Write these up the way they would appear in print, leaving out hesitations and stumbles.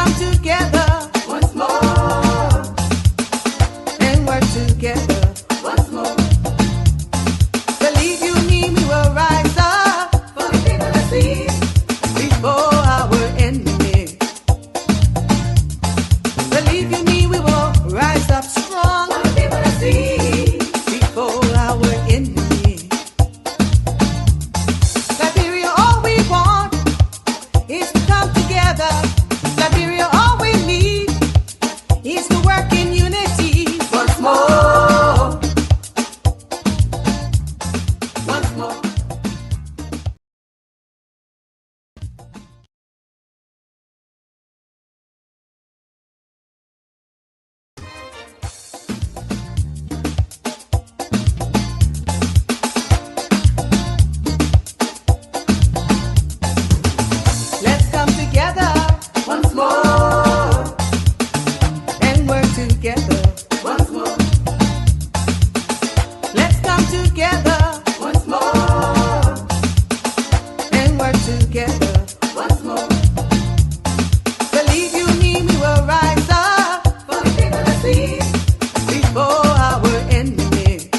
come together once more and work together once more. Believe you me, we will rise up for the people to see before our enemy. Believe you me, we will rise up strong for the people to see before our enemy. Liberia, all we want is to come together. Liberia, all we need is to work in unity once more. Once more. Let's come together once more and work together once more. Let's come together once more and work together once more. Believe you me, we will rise up for the people to see before our enemy.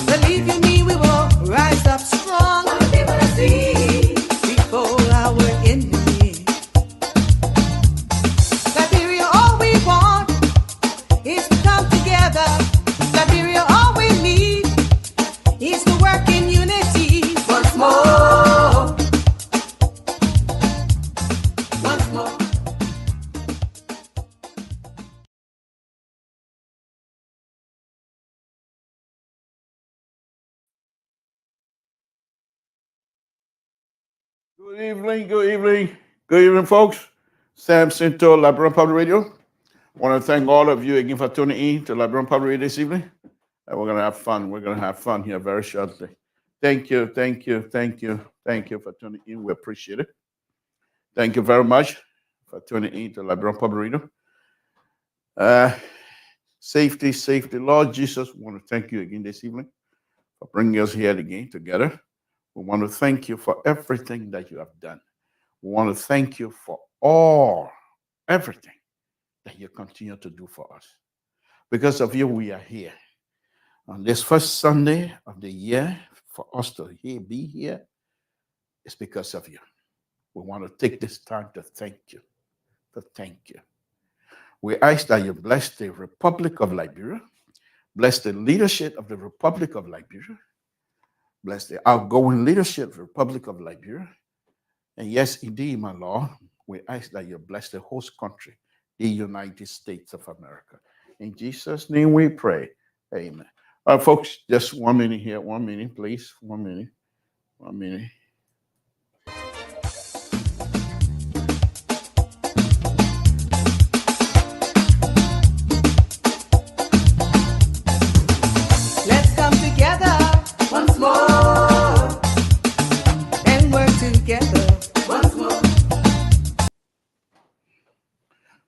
Believe you me, we will rise up strong for the people to see before our enemy. Liberia, all we want is to come together. Liberia, all we need is to work in unity once more. Once more. Good evening, good evening, good evening, folks. Sam Cinto, Liberian Public Radio. I want to thank all of you again for tuning in to Liberian Public Radio this evening. And we're going to have fun. We're going to have fun here very shortly. Thank you for tuning in. We appreciate it. Thank you very much for tuning in to Liberian Public Radio. Safety. Lord Jesus, we want to thank you again this evening for bringing us here again together. We want to thank you for everything that you have done. We want to thank you for everything that you continue to do for us. Because of you, we are here. On this first Sunday of the year, for us to be here, it's because of you. We want to take this time to thank you. We ask that you bless the Republic of Liberia, bless the leadership of the Republic of Liberia, bless the outgoing leadership of the Republic of Liberia. And yes, indeed, my Lord, we ask that you bless the host country, the United States of America. In Jesus' name we pray. Amen. Folks, just 1 minute here. 1 minute, please. 1 minute. 1 minute. Let's come together once more and work together once more.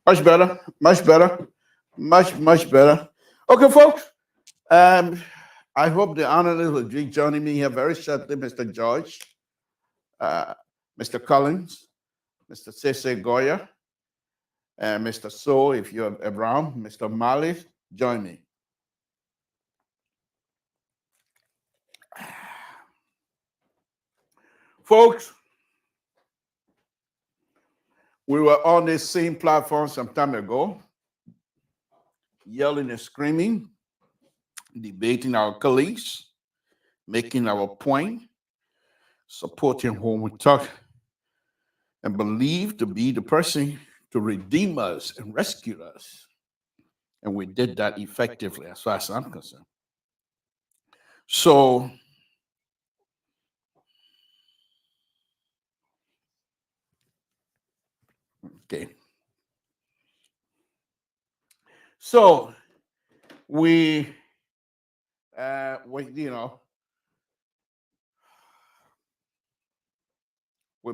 Much better. Much better. Okay, folks. I hope the analysts will be joining me here very shortly, Mr. George, Mr. Collins, Mr. Cece Goya, and Mr. So, if you're around, Mr. Mali, join me. Folks, we were on this same platform some time ago, yelling and screaming, debating our colleagues, making our point, supporting whom we talk and believe to be the person to redeem us and rescue us. And we did that effectively, as far as I'm concerned. So, okay. So, we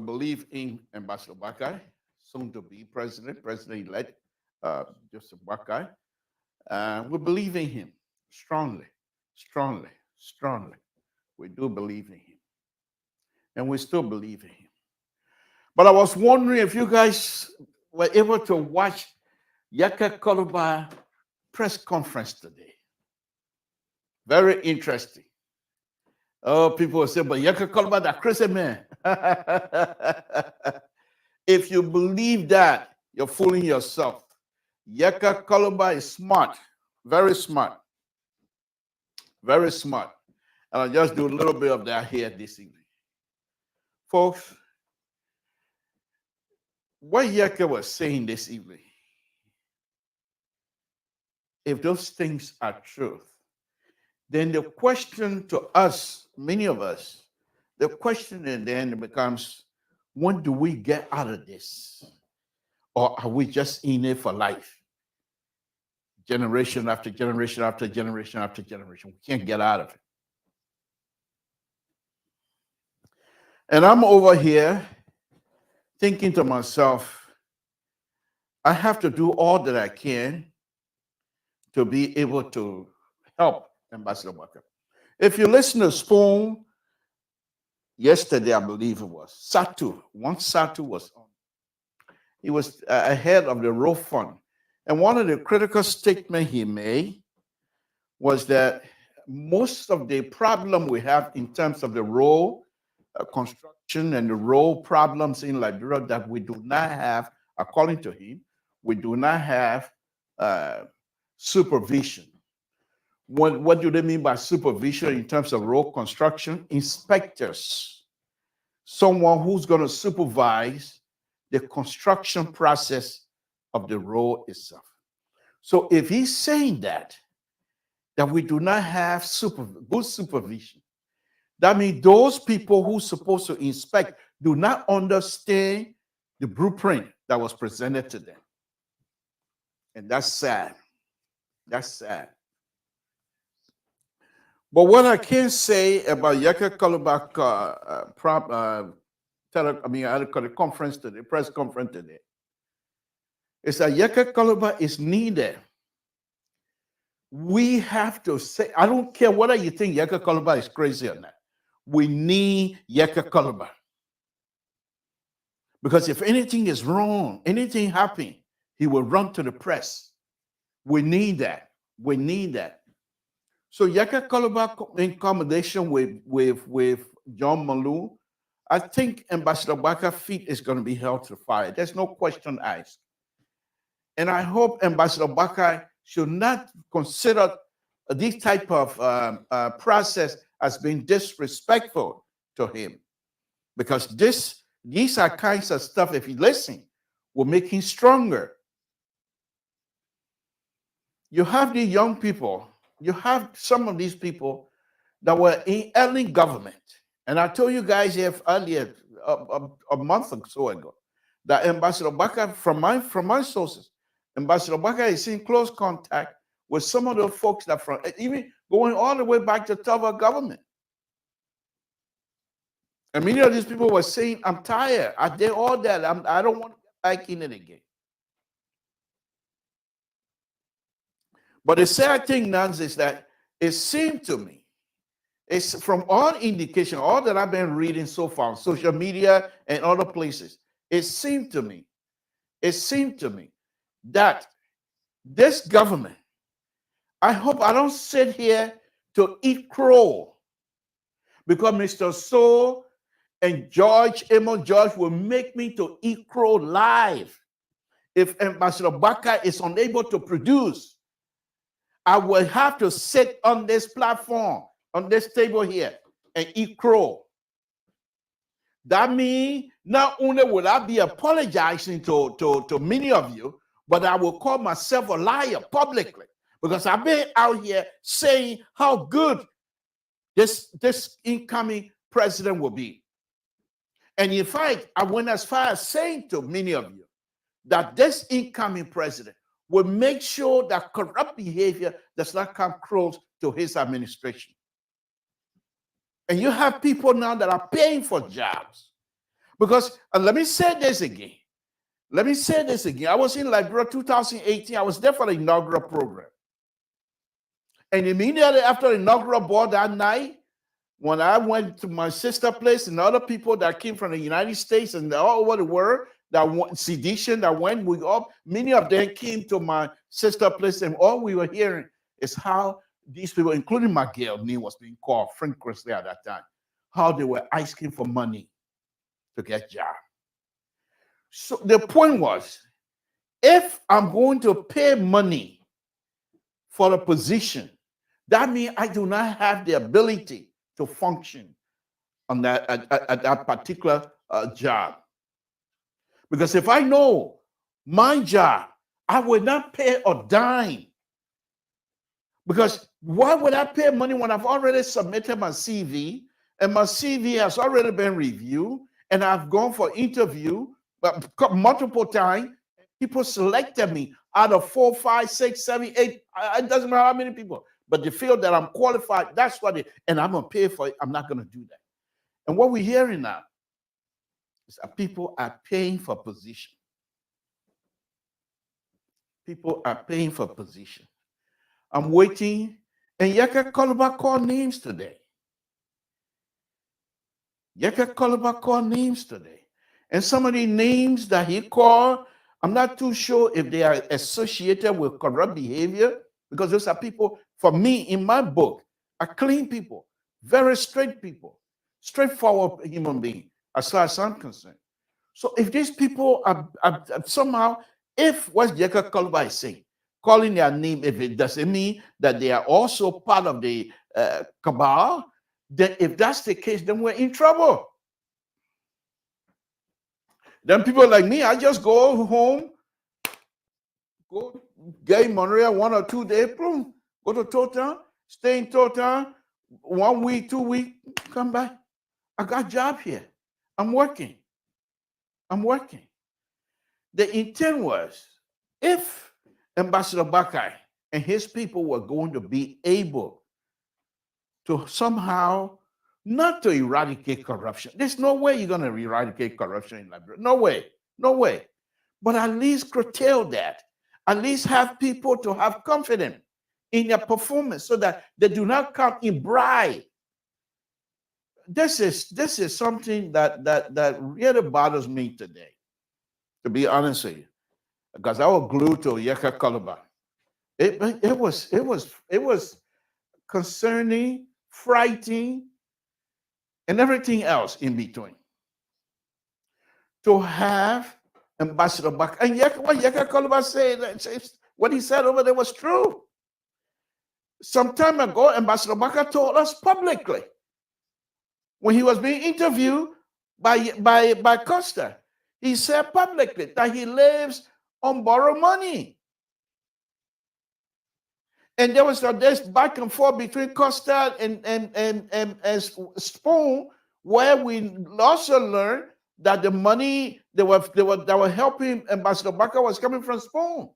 believe in Ambassador Bakai, soon to be president-elect Joseph Bakai. We believe in him strongly. We do believe in him. And we still believe in him. But I was wondering if you guys were able to watch Yaka Koluba press conference today. Very interesting. Oh, people will say, but Yaka Koluba, that crazy man. If you believe that, you're fooling yourself. Yaka Koluba is smart, very smart, very smart. And I'll just do a little bit of that here this evening. Folks, what Yaka was saying this evening, if those things are truth, then the question to us, many of us, the question then becomes, when do we get out of this? Or are we just in it for life? Generation after generation after generation after generation. We can't get out of it. And I'm over here thinking to myself, I have to do all that I can to be able to help Ambassador Walker. If you listen to Spoon, yesterday, I believe it was, once Satu was on, he was ahead of the Roe Fund. And one of the critical statements he made was that most of the problem we have in terms of the Roe construction and the Roe problems in Liberia that we do not have, according to him, we do not have supervision. What do they mean by supervision in terms of road construction? Inspectors, someone who's going to supervise the construction process of the road itself. So if he's saying that we do not have good supervision, that means those people who are supposed to inspect do not understand the blueprint that was presented to them. And that's sad. That's sad. But what I can say about Yaka Koluba conference today, press conference today, is that Yaka Koluba is needed. We have to say, I don't care whether you think Yaka Koluba is crazy or not. We need Yaka Koluba. Because if anything is wrong, anything happens, he will run to the press. We need that. We need that. So Yaka Koluba, in combination with John Malou, I think Ambassador Baka's feet is going to be held to fire. There's no question asked. And I hope Ambassador Baka should not consider this type of process as being disrespectful to him. Because these are kinds of stuff, if he listens, will make him stronger. You have these young people, you have some of these people that were in early government. And I told you guys here earlier, a month or so ago, that Ambassador Baka, from my sources, Ambassador Baka is in close contact with some of the folks that from, even going all the way back to Tava government. And many of these people were saying, I'm tired. I did all that. I don't want to get back in it again. But the sad thing now is that it seemed to me, it's from all indication, all that I've been reading so far on social media and other places, it seemed to me that this government, I hope I don't sit here to eat crow, because Mr. So and Amos George will make me to eat crow live. If Ambassador Baka is unable to produce, I will have to sit on this platform, on this table here, and eat crow. That means not only will I be apologizing to many of you, but I will call myself a liar publicly, because I've been out here saying how good this incoming president will be. And in fact, I went as far as saying to many of you that this incoming president will make sure that corrupt behavior does not come close to his administration. And you have people now that are paying for jobs. Because, let me say this again. I was in Liberia 2018. I was there for the inaugural program. And immediately after the inaugural board that night, when I went to my sister place and other people that came from the United States and all over the world that went sedition that went, many of them came to my sister place, and all we were hearing is how these people, including my girl, name was being called Frank Chrisley at that time, how they were asking for money to get job. So the point was, if I'm going to pay money for a position, that means I do not have the ability to function on that at that particular job. Because if I know my job, I would not pay a dime. Because why would I pay money when I've already submitted my CV and my CV has already been reviewed and I've gone for interview multiple times? People selected me out of 4, 5, 6, 7, 8. It doesn't matter how many people, but they feel that I'm qualified. That's what and I'm gonna pay for it. I'm not gonna do that. And what we're hearing now is that people are paying for position. People are paying for position. I'm waiting, and Yeka Koluba called names today. Yeka Koluba called names today. And some of the names that he called, I'm not too sure if they are associated with corrupt behavior, because those are people, for me, in my book, are clean people, very straight people, straightforward human beings, as far as I'm concerned. So if these people are somehow, if what Jacob Koluba is saying, calling their name, if it doesn't mean that they are also part of the cabal, then if that's the case, then we're in trouble. Then people like me, I just go home, go get in Monrovia 1 or 2 days, boom, go to Totown, stay in Totown, 1 week, 2 weeks, come back. I got a job here. I'm working. The intent was, if Ambassador Bakai and his people were going to be able to somehow, not to eradicate corruption. There's no way you're going to eradicate corruption in Liberia. No way. But at least curtail that. At least have people to have confidence in their performance so that they do not come in bribe. This is something that really bothers me today, to be honest with you, because I was glued to Yeka Koluba. It was concerning, frightening, and everything else in between. To have Ambassador Bak, and what Yeka Koluba said, what he said over there was true. Some time ago, Ambassador Baka told us publicly, when he was being interviewed by Costa, he said publicly that he lives on borrowed money. And there was this back and forth between Costa and Spoon, where we also learned that the money that were helping Ambassador Baka was coming from Spoon.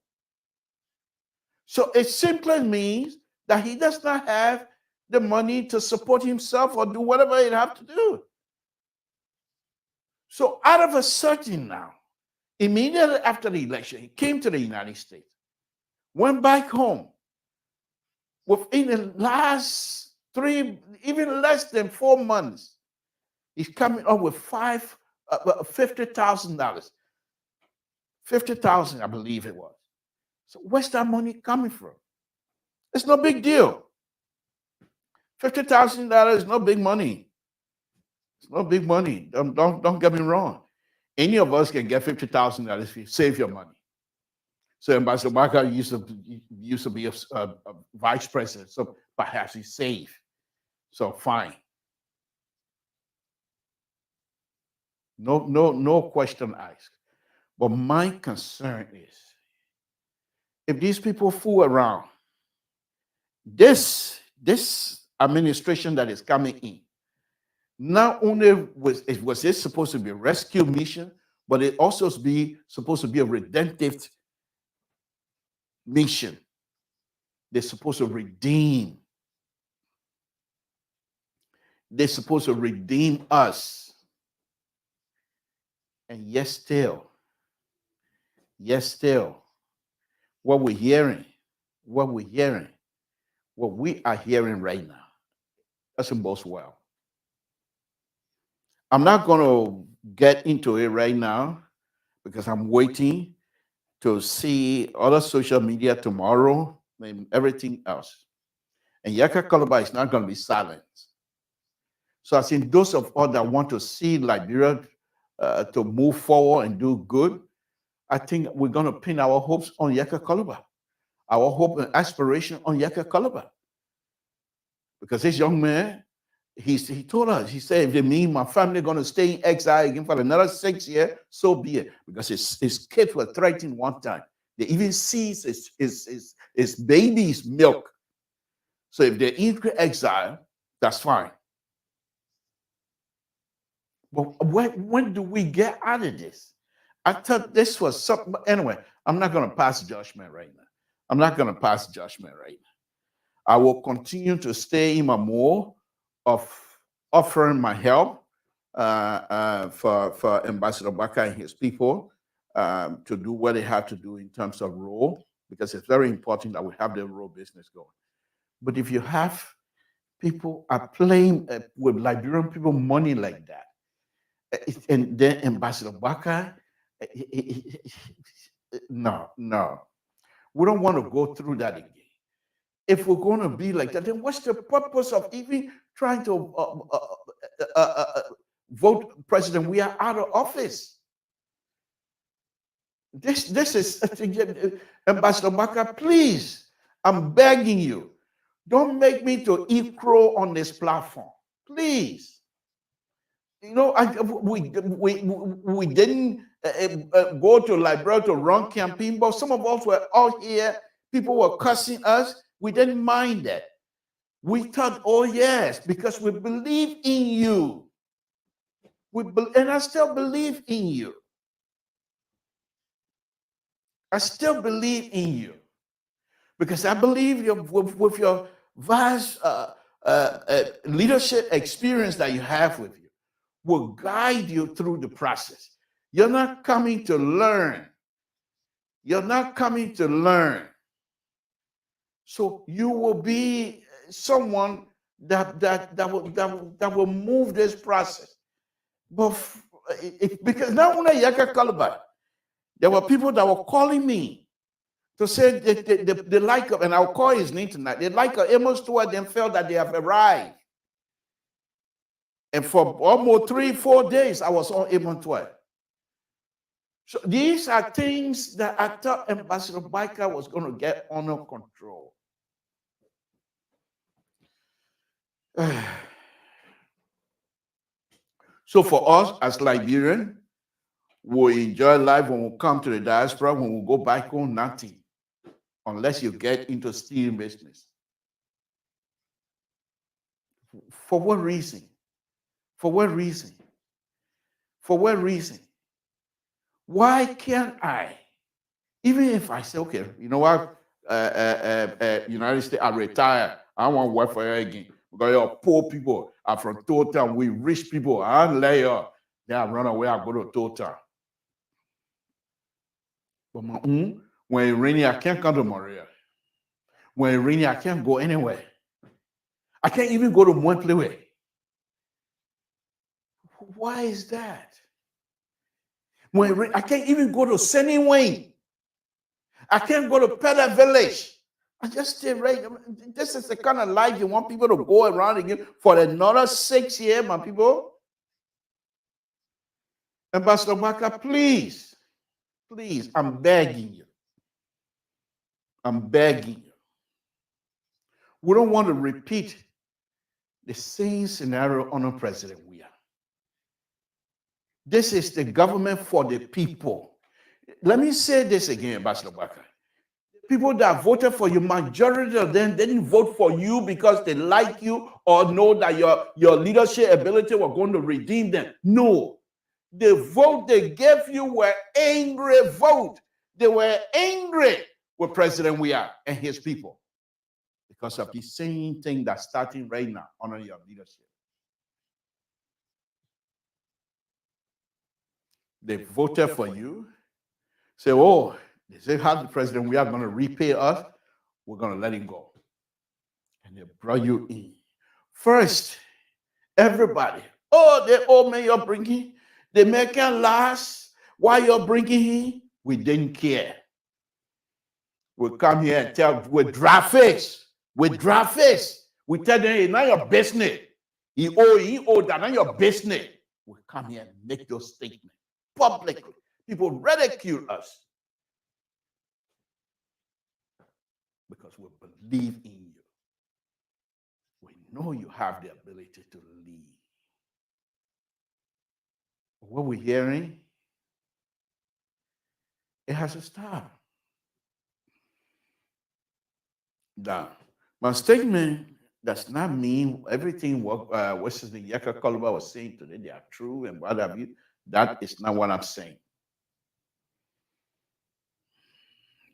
So it simply means that he does not have the money to support himself or do whatever he'd have to do. So out of a sudden now, immediately after the election, he came to the United States, went back home. Within the last 3, even less than 4 months, he's coming up with $50,000. 50,000, I believe it was. So where's that money coming from? It's no big deal. $50,000 is no big money. It's no big money. Don't get me wrong. Any of us can get $50,000 if you save your money. So Ambassador Baka used to be a vice president, so perhaps he's safe. So fine. No question asked. But my concern is, if these people fool around, this administration that is coming in, not only was it supposed to be a rescue mission, but it also supposed to be a redemptive mission. They're supposed to redeem. They're supposed to redeem us. And yet still, what we are hearing right now doesn't boast well. I'm not going to get into it right now because I'm waiting to see other social media tomorrow and everything else. And Yaka Koloba is not going to be silent. So I think those of us that want to see Liberia to move forward and do good, I think we're going to pin our hopes on Yaka Koloba, our hope and aspiration on Yaka Koloba. Because this young man, he told us, he said, if it means my family going to stay in exile again for another 6 years, so be it. Because his kids were threatened one time. They even seized his baby's milk. So if they're in exile, that's fine. But when do we get out of this? I thought this was something. Anyway, I'm not going to pass judgment right now. I'm not going to pass judgment right now. I will continue to stay in my mode of offering my help for Ambassador Baka and his people to do what they have to do in terms of role, because it's very important that we have the role business going. But if you have people are playing with Liberian people money like that, and then Ambassador Baka, no, we don't want to go through that again. If we're going to be like that, then what's the purpose of even trying to vote president? We are out of office. This is Ambassador Baka, please, I'm begging you, don't make me to eat crow on this platform, please. You know, we didn't go to Liberia to run campaign, but some of us were out here. People were cussing us. We didn't mind that. We thought, oh yes, because we believe in you. And I still believe in you. I still believe in you because I believe with your vast leadership experience that you have with you will guide you through the process. You're not coming to learn. You're not coming to learn. So you will be someone that will move this process. But because not only Yaka Kalaba, there were people that were calling me to say they like, and I'll call his name tonight, they like Amos Stewart, then felt that they have arrived. And for almost 3-4 days, I was on Amos Stewart. So these are things that I thought Ambassador Baka was going to get under control. So for us as Liberian, we enjoy life when we come to the diaspora. When we go back home, nothing, unless you get into steel business. For what reason? For what reason? For what reason? Why can't I? Even if I say, okay, you know what, United States, I retire. I don't want to work for you again. Because you're poor people are from Total. We rich people. I don't lay up. Then I run away. I go to Total. But when it's raining, I can't come to Maria. When it's raining, I can't go anywhere. I can't even go to Montpellier. Why is that? When I can't even go to Sunny Wayne. I can't go to Pella Village. I just stay right. This is the kind of life you want people to go around again for another 6 years, my people. Ambassador Baka, please, I'm begging you. I'm begging you. We don't want to repeat the same scenario under President Weah. This is the government for the people. Let me say this again, Ambassador Baka. People that voted for you, majority of them didn't vote for you because they like you or know that your leadership ability were going to redeem them. No. The vote they gave you were angry vote. They were angry with President Weah and his people because of the same thing that's starting right now under your leadership. They voted for you. Say, oh, they say, how the President Weah going to repay us? We're going to let him go. And they brought you in. First, everybody Oh, the old man you're bringing, the American last, why you're bringing him? We didn't care. We come here and tell with dry face, We tell them it's not your business. He owe that, not your business. We come here and make those statements publicly. People ridicule us because we believe in you. We know you have the ability to lead. What we're hearing, it has to stop. Now, my statement does not mean everything what the Yaka Koluba was saying today, they are true and what have you. That is not what I'm saying.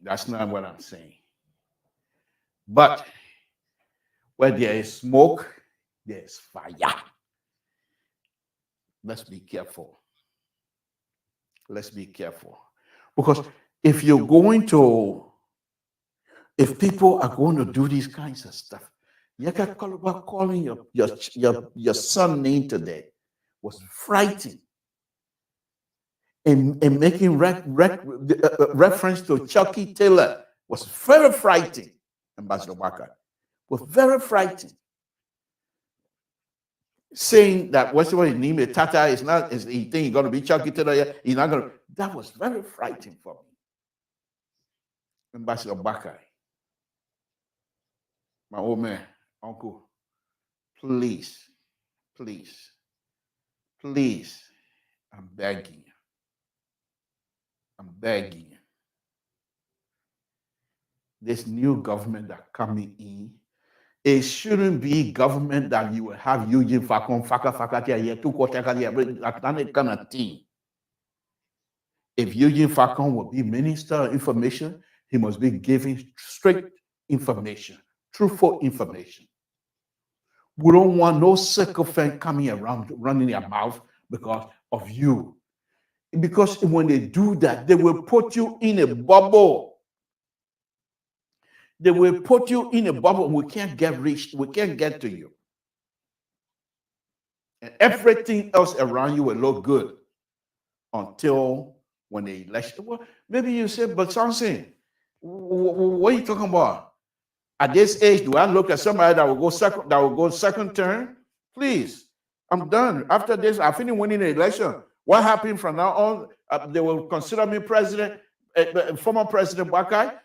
That's not what I'm saying. But where there is smoke, there is fire. Let's be careful. Let's be careful. Because if people are going to do these kinds of stuff, Yaka Koluba calling your son name today was frightening. And making reference to Chucky Taylor was very frightening. Ambassador Waka was very frightening. Saying that what's his name, Tata is not, he think he's going to be Chucky Taylor, he's not going to. That was very frightening for me. Ambassador Waka, my old man, uncle, please, I'm begging you. This new government that coming in, it shouldn't be government that you will have Eugene Fakon, that kind of thing. If Eugene Fakon will be Minister of Information, he must be giving straight information, truthful information. We don't want no sycophant coming around running their mouth because of you. Because when they do that, they will put you in a bubble. They will put you in a bubble. We can't get reached. We can't get to you. And everything else around you will look good until when the election. Well, maybe you say, but something, what are you talking about? At this age, do I look at somebody that will go second term? Please, I'm done. After this, I finish winning the election. What happened from now on? They will consider me president, former President Wakai.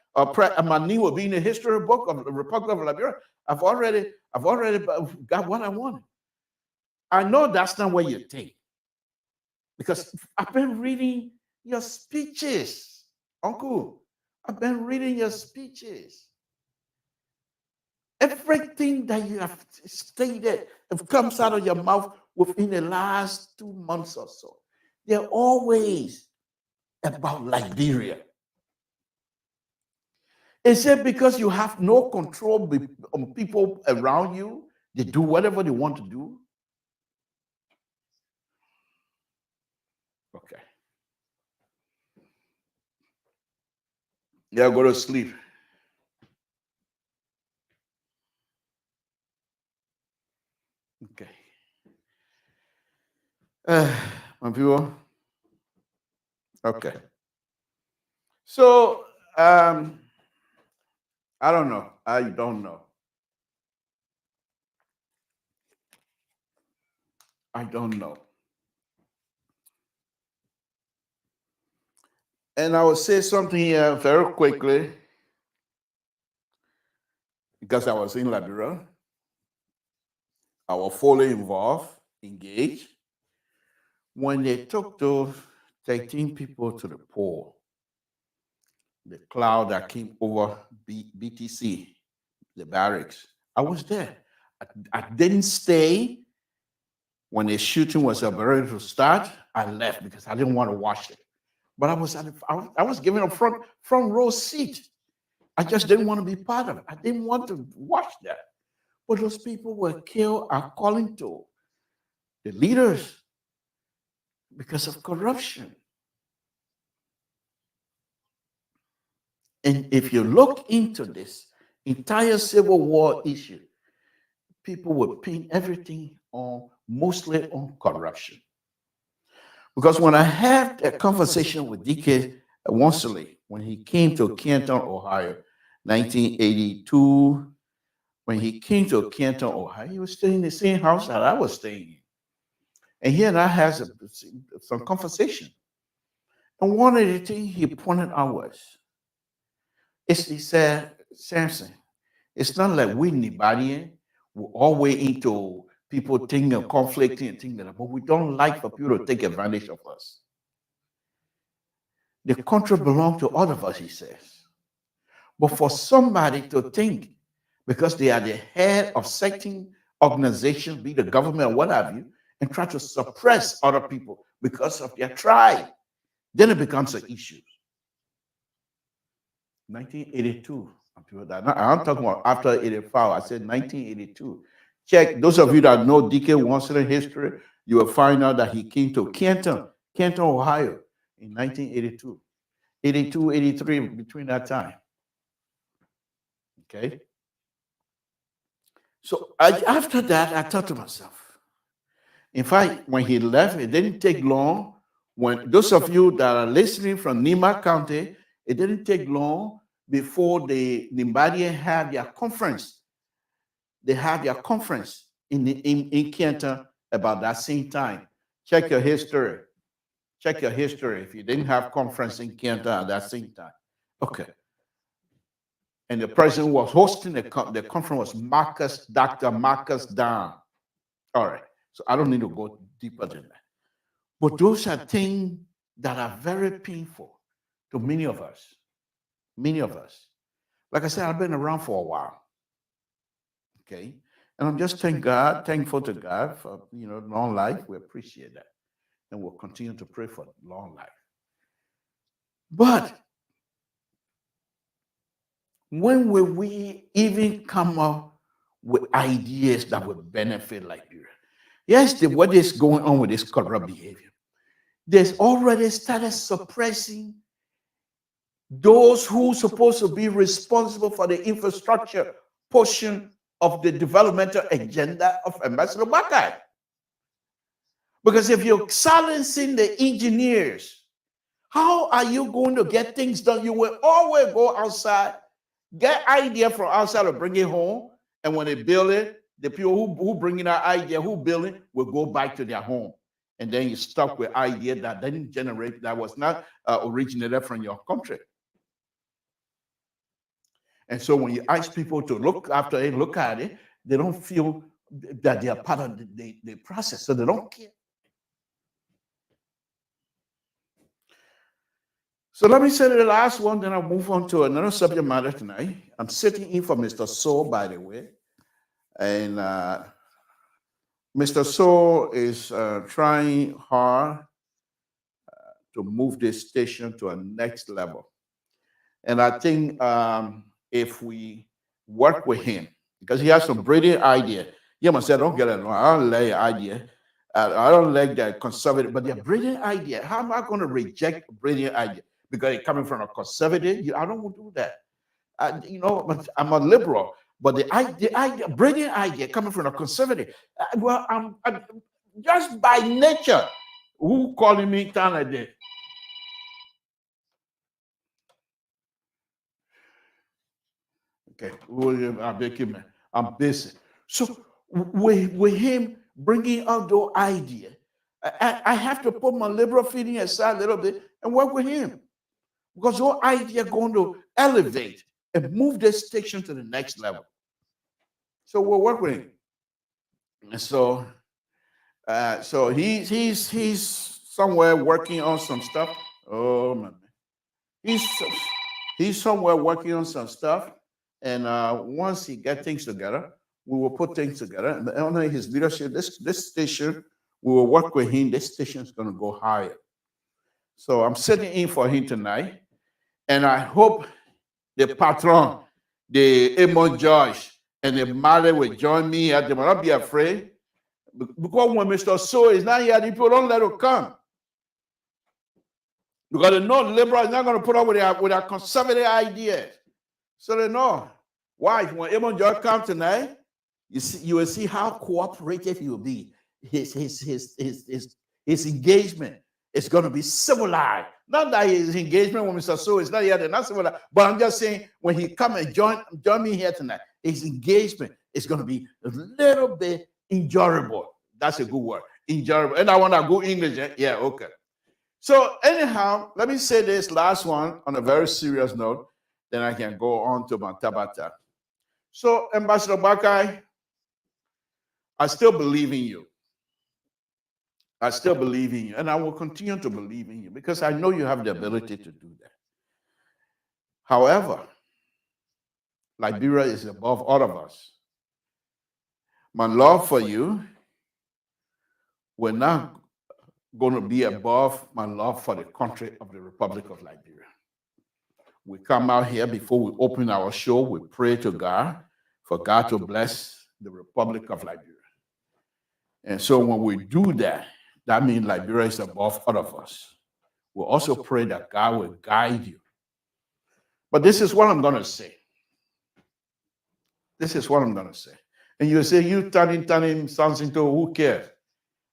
My name will be in the history book of the Republic of Liberia. I've already got what I wanted. I know that's not what you think, because I've been reading your speeches, Uncle. I've been reading your speeches. Everything that you have stated comes out of your mouth within the last 2 months or so. They're always about Liberia. Is it because you have no control on people around you? They do whatever they want to do? Okay. Yeah, go to sleep. Okay. My people. Okay. So, I don't know. I don't know. And I will say something here very quickly, because I was in Liberia. I was fully involved, engaged. When they took those 13 people to the poll, the cloud that came over BTC, the barracks, I was there. I didn't stay when the shooting was ready to start. I left because I didn't want to watch it. But I was given a front row seat. I just didn't want to be part of it. I didn't want to watch that. But those people were killed according to the leaders because of corruption. And if you look into this entire Civil War issue, people would pin everything on mostly on corruption. Because when I had a conversation with DK Wansley when he came to Canton, Ohio, 1982, when he came to Canton, Ohio, he was staying in the same house that I was staying in. And he and I had some conversation. And one of the things he pointed out was, he said, Samson, it's not like we Liberian, we're always into people thinking of conflicting and things like that, but we don't like for people to take advantage of us. The country belongs to all of us, he says. But for somebody to think, because they are the head of certain organizations, be the government or what have you, and try to suppress other people because of their tribe, then it becomes an issue. 1982. I'm talking about after 85. I said 1982. Check, those of you that know DK Wansley history, you will find out that he came to Canton, Ohio in 1982. 82, 83, between that time. Okay? So after that, I thought to myself, in fact, when he left, it didn't take long. When those of you that are listening from Nima County, it didn't take long before the Liberian had their conference. They had their conference in Canton about that same time. Check your history. Check your history if you didn't have conference in Canton at that same time. Okay. And the president was hosting the conference was Dr. Marcus Down. All right. So I don't need to go deeper than that. But those are things that are very painful to many of us. Many of us. Like I said, I've been around for a while. Okay. And I'm just thankful to God for long life. We appreciate that. And we'll continue to pray for long life. But when will we even come up with ideas that would benefit Liberia? Yes, what is going on with this corrupt behavior? There's already started suppressing those who are supposed to be responsible for the infrastructure portion of the developmental agenda of Ambassador Bakai. Because if you're silencing the engineers, how are you going to get things done? You will always go outside, get idea from outside and bring it home. And when they build it, the people who bring in that idea, who build it, will go back to their home. And then you're stuck with idea that didn't generate, that was not originated from your country. And so when you ask people to look after it, look at it, they don't feel that they are part of the process, so they don't care. So let me say the last one, then I'll move on to another subject matter tonight. I'm sitting in for Mr. So, by the way. And Mr. So is trying hard to move this station to a next level. And I think if we work with him, because he has some brilliant idea. You must say, don't get it wrong. I don't like the idea. I don't like that conservative, but they're brilliant idea. How am I going to reject a brilliant idea? Because it's coming from a conservative? I don't want to do that. I'm a liberal, but the idea, brilliant idea coming from a conservative. I'm just by nature, who calling me kind of this? Okay, I'm busy. So with him bringing out those ideas, I have to put my liberal feeling aside a little bit and work with him. Because your idea are going to elevate and move this station to the next level. So we'll work with him. And so he's somewhere working on some stuff. Oh man, he's somewhere working on some stuff. And once he gets things together, we will put things together. And under his leadership, this station, we will work with him. This station is going to go higher. So I'm sitting in for him tonight. And I hope the patron, the Amon George, and the mother will join me. They will not be afraid. Because when Mr. So is not here, the people don't let him come. Because they know the liberal is not going to put up with their conservative ideas. So they know. Why? When Amon George comes tonight, you will see how cooperative he will be. his engagement is going to be civilized. Not that his engagement with Mr. So is not yet not civilized, but I'm just saying when he come and join me here tonight, his engagement is going to be a little bit enjoyable. That's a good word, enjoyable. And I want to go English. Yeah, okay. So anyhow, let me say this last one on a very serious note, then I can go on to my tabata. So Ambassador Bakai, I still believe in you. I still believe in you, and I will continue to believe in you because I know you have the ability to do that. However, Liberia is above all of us. My love for you will not going to be above my love for the country of the Republic of Liberia. We come out here before we open our show, we pray to God for God to bless the Republic of Liberia. And so when we do that, that means Liberia is above all of us. We also pray that God will guide you. But this is what I'm going to say. This is what I'm going to say. And you say, you turning sounds into who cares?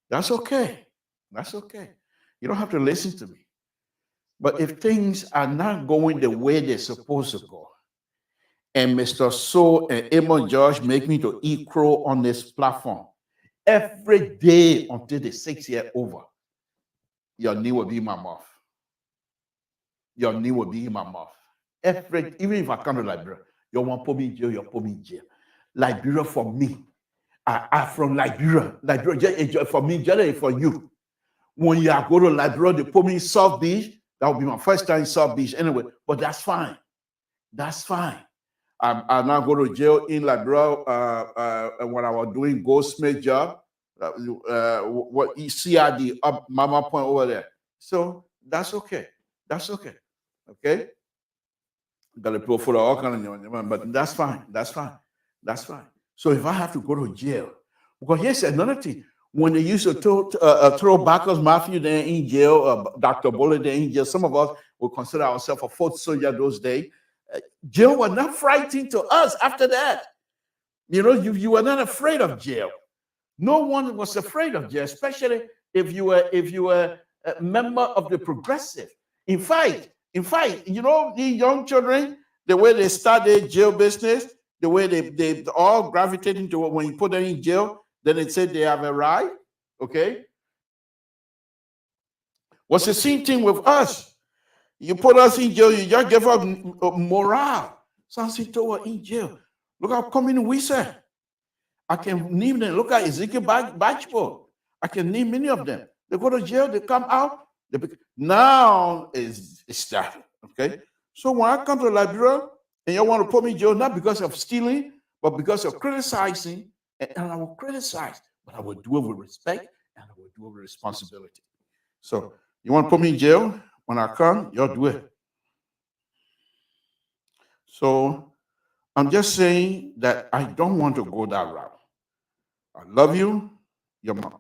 That's okay. That's okay. You don't have to listen to me. But if things are not going the way they're supposed to go, and Mr. So and Amos George make me to eat crow on this platform every day until the 6 year over, your knee will be in my mouth. Your knee will be in my mouth. Even if I come to Liberia, you want to put me in jail, you put me in jail. Liberia for me. I'm from Liberia. Liberia for me, Liberia for you. When you are going to Liberia, they put me in South Beach. That will be my first time in South Beach anyway, but that's fine. That's fine. I now go to jail in Liberia when I was doing goldsmith job. What you see at the Mama Point over there. So that's okay. That's okay. Okay. Got to put for all kind of, but that's fine. That's fine. That's fine. So if I have to go to jail, because here's another thing. When they used to throw Bacchus Matthew there in jail, Dr. Bullet there in jail, some of us would consider ourselves a foot soldier those days. Jail was not frightening to us after that. You know, you were not afraid of jail. No one was afraid of jail, especially if you were a member of the progressive. In fact, you know, the young children, the way they start their jail business, the way they all gravitate into it when you put them in jail, then it said they have arrived. Okay. What's the same thing with us? You put us in jail, you just give us morale. Something toward in jail. Look how coming we say. I can name them. Look at Ezekiel Bachpo. I can name many of them. They go to jail, they come out. Now is that. Okay. So when I come to Liberia and you want to put me in jail, not because of stealing, but because of criticizing, and I will criticize, but I will do it with respect and I will do it with responsibility. So you want to put me in jail? When I come, you'll do it. So I'm just saying that I don't want to go that route. I love you, your mom.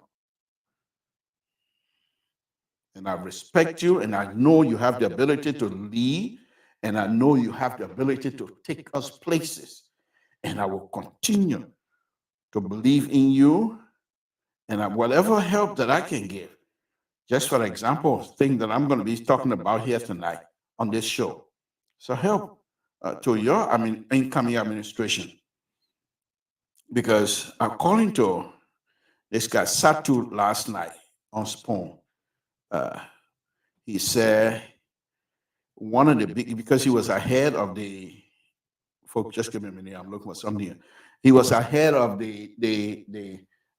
And I respect you, and I know you have the ability to lead, and I know you have the ability to take us places. And I will continue to believe in you, and whatever help that I can give. Just for example, thing that I'm going to be talking about here tonight on this show. So help to your incoming administration. Because according to this guy, Satu, last night on Spoon, he said one of the big, because he was ahead of the, folks, just give me a minute, I'm looking for something here. He was ahead of the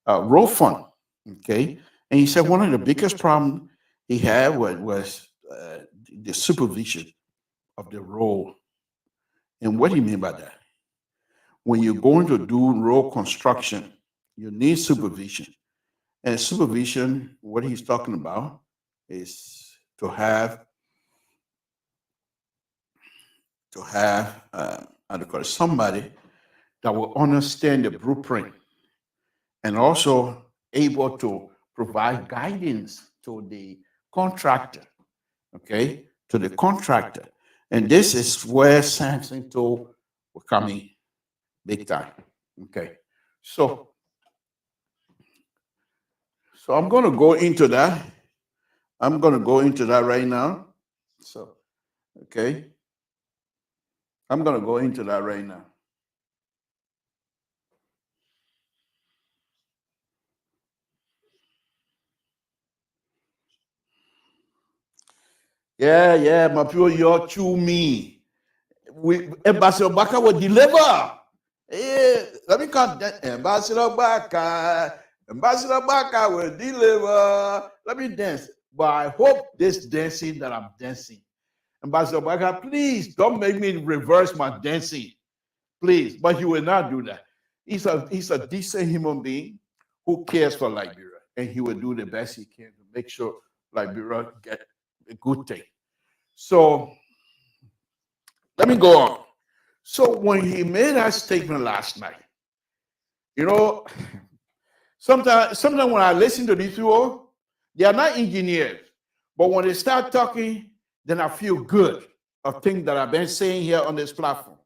road fund, okay? And he said one of the biggest problems he had was the supervision of the road. And what do you mean by that? When you're going to do road construction, you need supervision. And supervision, what he's talking about is to have somebody that will understand the blueprint and also able to provide guidance to the contractor, okay, to the contractor. And this is where Samson told will come in big time, okay. So So I'm going to go into that. I'm going to go into that right now. So, okay. I'm going to go into that right now. Yeah, my people, you're to me. Ambassador Baka will deliver. Let me count that. Ambassador Baka will deliver. Let me dance. But I hope this dancing that I'm dancing, Ambassador Baka, please don't make me reverse my dancing. Please. But he will not do that. He's a decent human being who cares for Liberia, and he will do the best he can to make sure Liberia get a good thing. So let me go on. So when he made that statement last night, sometimes when I listen to these people, they are not engineers, but when they start talking, then I feel good of things that I've been saying here on this platform.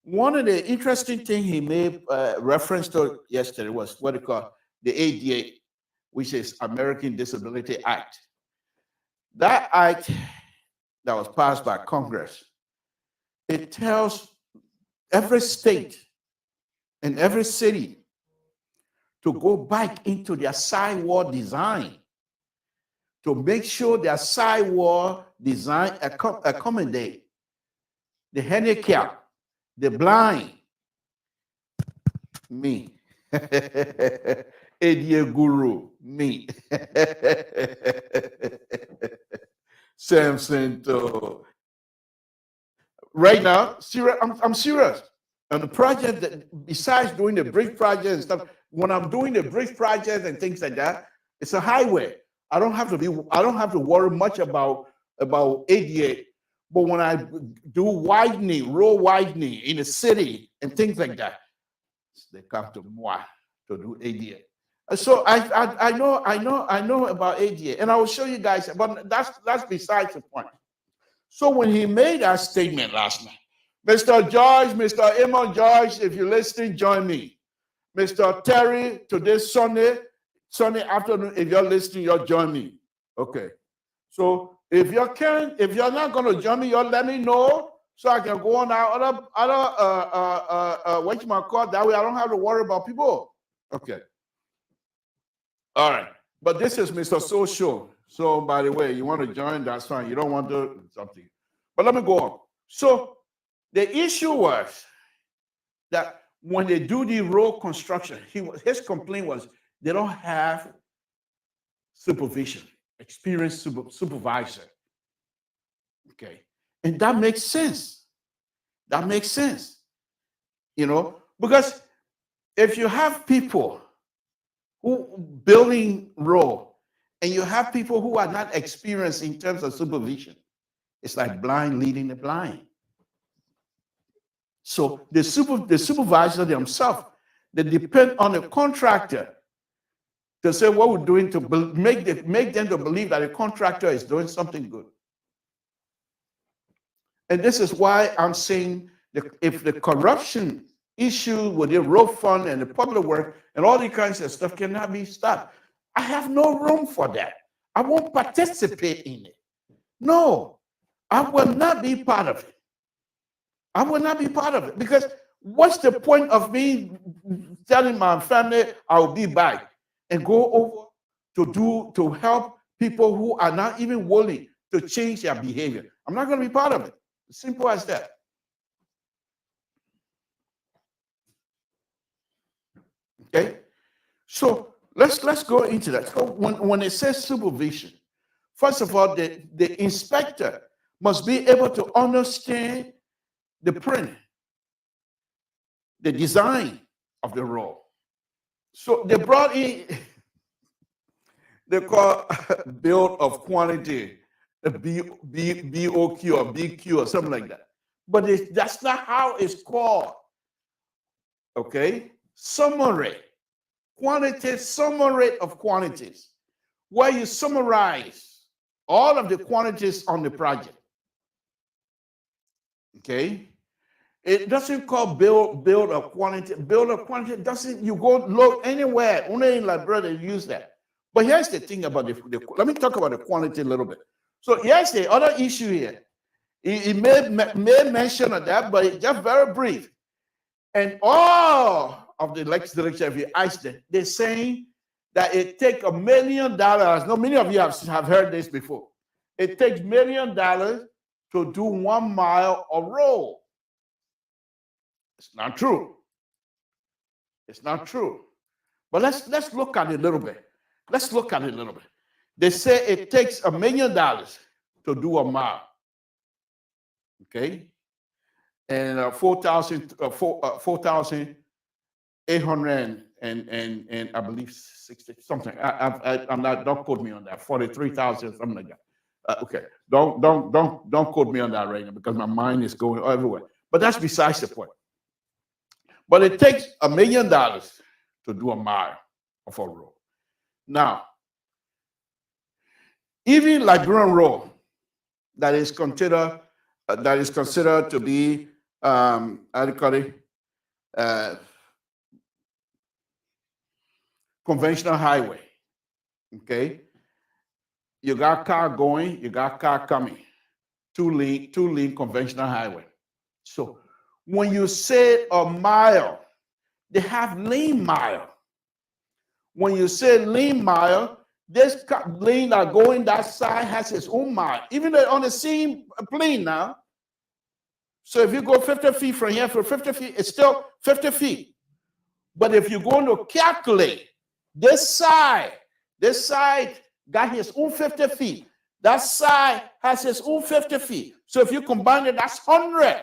One of the interesting things he made reference to yesterday was what they call the ADA, which is American Disability Act. That act that was passed by Congress, it tells every state and every city to go back into their sidewalk design to make sure their sidewalk design accommodate the handicapped, the blind, me, ADA guru, me, Samson. Right now, I'm serious. And the project that, besides doing the bridge project and stuff, when I'm doing the bridge project and things like that, it's a highway. I don't have to worry much about ADA. But when I do widening, road widening in the city and things like that, they come to moi to do ADA. So I know about ADA, and I will show you guys. But that's besides the point. So when he made that statement last night, Mr. George, Mr. Amon George, if you're listening, join me. Mr. Terry, today Sunday afternoon, if you're listening, you'll join me. Okay. So if you're not going to join me, you'll let me know so I can go on our other what you might call that way. I don't have to worry about people. Okay. All right. But this is Mr. Social. So by the way, you want to join, that's fine. You don't want to something. But let me go on. So the issue was that when they do the road construction, his complaint was they don't have supervision, experienced supervisor. Okay. And that makes sense. That makes sense. Because if you have people who building road and you have people who are not experienced in terms of supervision, it's like blind leading the blind. So the supervisor themselves, they depend on the contractor to say what we're doing to make them to believe that the contractor is doing something good. And this is why I'm saying if the corruption issue with the road fund and the public work and all these kinds of stuff cannot be stopped, I have no room for that. I won't participate in it. No, I will not be part of it. I will not be part of it because what's the point of me telling my family I'll be back and go over to help people who are not even willing to change their behavior? I'm not going to be part of it. Simple as that. Okay, so let's go into that. So when it says supervision, first of all, the inspector must be able to understand the print, the design of the road. So they brought in, they call bill of quantity, a BOQ or BQ or something like that. But that's not how it's called. Okay, summary, quantity, summary of quantities, where you summarize all of the quantities on the project. Okay, It doesn't call build a quantity. Build a quantity doesn't, you go look anywhere. Only in Liberia they use that. But here's the thing about let me talk about the quantity a little bit. So here's the other issue here. He made mention of that, but it's just very brief. And all of the legislature, if you ask them, they're saying that it takes $1 million. No, many of you have heard this before. It takes $1 million to do 1 mile of road. It's not true. It's not true. But let's look at it a little bit. Let's look at it a little bit. They say it takes $1 million to do 1 mile. Okay, and 4,800 and I believe 60 something. I'm not. Don't quote me on that. 43,000 something like that. Okay, don't quote me on that right now because my mind is going everywhere. But that's besides the point. But it takes $1 million to do 1 mile of a road. Now, even Liberian road that is considered to be how do you call it? Conventional highway. Okay, you got car going, you got car coming. Two lane conventional highway. So when you say 1 mile, they have lane mile. When you say lane mile, this lane that going that side has its own mile, even though on the same plane now. So if you go 50 feet from here for 50 feet, it's still 50 feet. But if you're going to calculate this side got his own 50 feet. That side has his own 50 feet. So if you combine it, that's 100.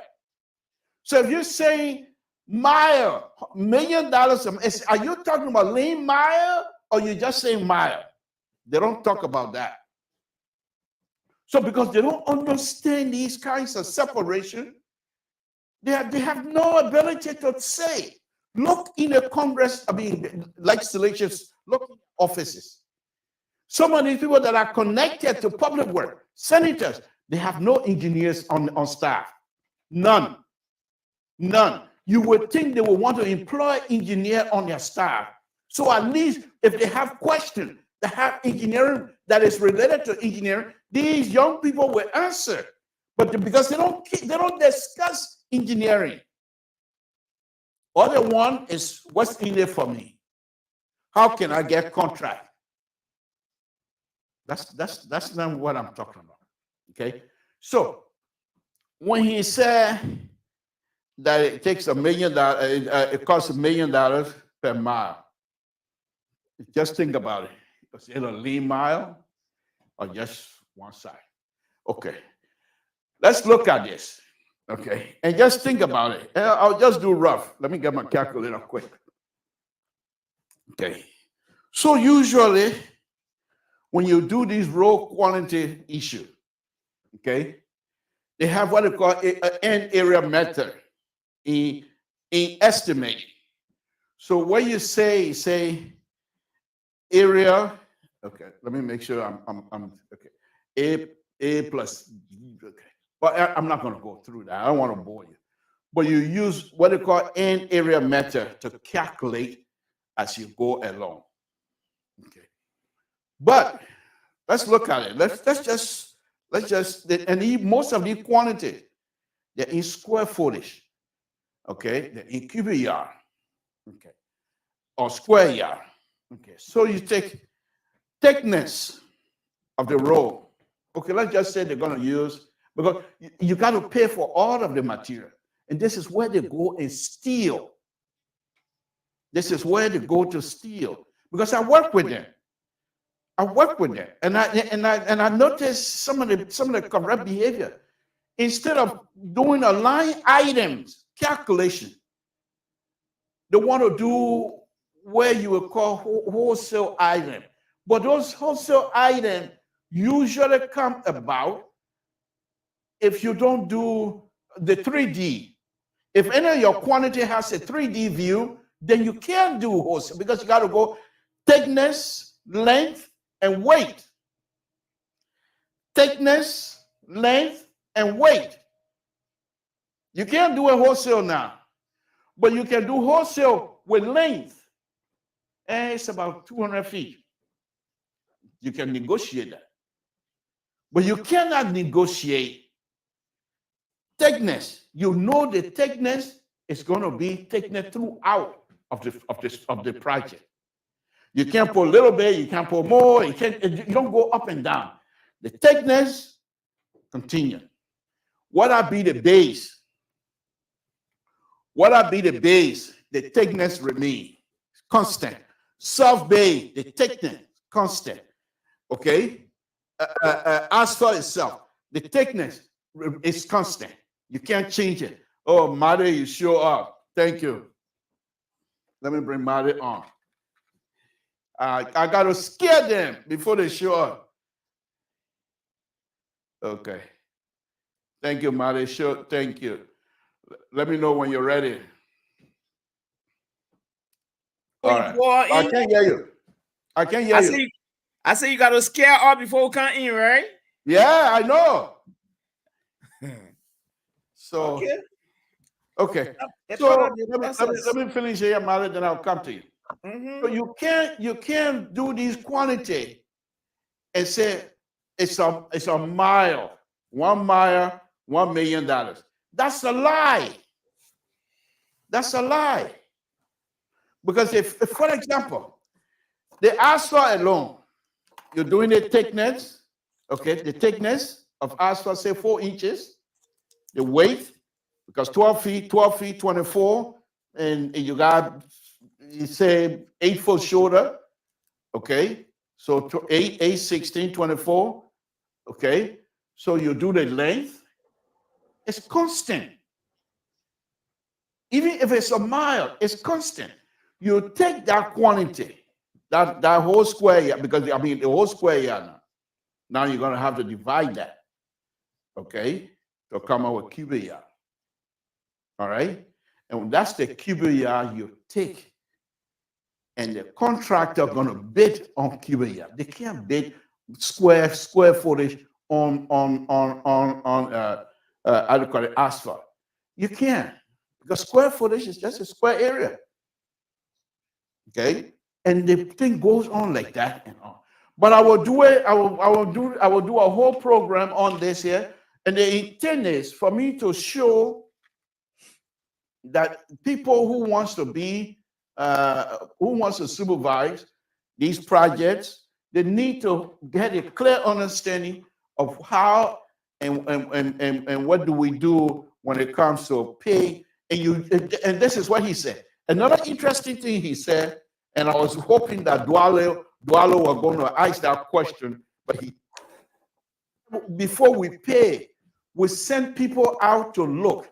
So if you're saying mile, $1 million, are you talking about lane mile or you just saying mile? They don't talk about that. So because they don't understand these kinds of separation, they have no ability to say. Look in the Congress, legislatures, look in offices. Some of these people that are connected to public work, senators, they have no engineers on staff. None. You would think they would want to employ engineer on their staff. So at least if they have questions that have engineering that is related to engineering, these young people will answer. But because they don't discuss engineering. Other one is what's in it for me? How can I get contract? That's not what I'm talking about. Okay. So when he said that it takes $1 million, it costs $1 million per mile. Just think about it. Is it a lane mile or just one side? Okay. Let's look at this. Okay. And just think about it. I'll just do rough. Let me get my calculator quick. Okay. So usually when you do these road quantity issue, okay, they have what they call an end area method in estimating. So what you say area. Okay, let me make sure I'm okay. A plus B. Okay, but I'm not going to go through that. I don't want to bore you. But you use what they call end area method to calculate as you go along. Okay, but let's look at it. Let's just and most of the quantity they're in square footage. Okay, they're in cubic yard. Okay, or square yard. Okay, so you take thickness of the road. Okay, let's just say they're going to use, because you got to pay for all of the material. And this is where they go and steal. This is where they go to steal. Because I work with them. And I noticed some of the corrupt behavior. Instead of doing a line items calculation, they want to do where you would call wholesale item. But those wholesale items usually come about if you don't do the 3D. If any of your quantity has a 3D view, then you can't do wholesale because you got to go thickness, length, and weight. Thickness, length, and weight. You can't do a wholesale now, but you can do wholesale with length. And it's about 200 feet. You can negotiate that. But you cannot negotiate thickness. You know the thickness is going to be thickness throughout of the project. You can't put a little bit, you can't put more, you don't go up and down. The thickness continue. What I be the base? What I be the base? The thickness remain constant. Soft base, the thickness constant. Okay, asphalt itself, the thickness is constant. You can't change it. Oh, Mari, you show up. Thank you. Let me bring Mari on. I got to scare them before they show up. Okay. Thank you, Mari. Sure. Thank you. Let me know when you're ready. All right. I can't hear you. I can't hear you. I say you got to scare up before we come in, right? Yeah, I know. So, okay. So let me finish here, Mali, then I'll come to you. So you can't do these quantity and say it's a mile, 1 mile, $1 million. That's a lie. That's a lie. Because if for example, the asphalt alone, you're doing the thickness, okay, the thickness of asphalt, say 4 inches, the weight, because 12 feet, 24, and you got, you say 8 foot shoulder, okay, so 8, 16, 24, okay, so you do the length, it's constant. Even if it's a mile, it's constant. You take that quantity, that whole square yard, because I mean the whole square yard now you're gonna have to divide that, okay, to come out with cubic yard. All right, and that's the cubic yard you take, and the contractor gonna bid on cubic yard. They can't bid square footage on how do you call it, asphalt. You can't, because square footage is just a square area. Okay, and the thing goes on like that and on. But I will do it. I will do a whole program on this here, and the intent is for me to show that people who wants to supervise these projects, they need to get a clear understanding of how and what do we do when it comes to pay. And this is what he said. Another interesting thing he said, and I was hoping that Dwalo were going to ask that question, but before we pay, we send people out to look.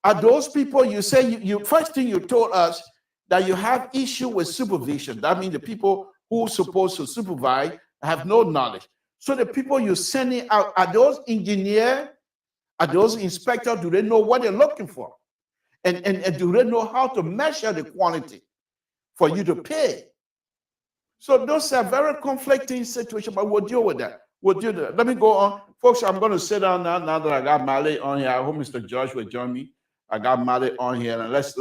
Are those people, you say, you first thing you told us that you have issue with supervision. That means the people who are supposed to supervise have no knowledge. So the people you're sending out, are those engineers, are those inspectors, do they know what they're looking for? And do they know how to measure the quantity for you to pay? So those are very conflicting situations, but we'll deal with that. We'll deal with that. Let me go on. Folks, I'm going to sit down now that I got Mali on here. I hope Mr. George will join me. I got Mali on here, and let's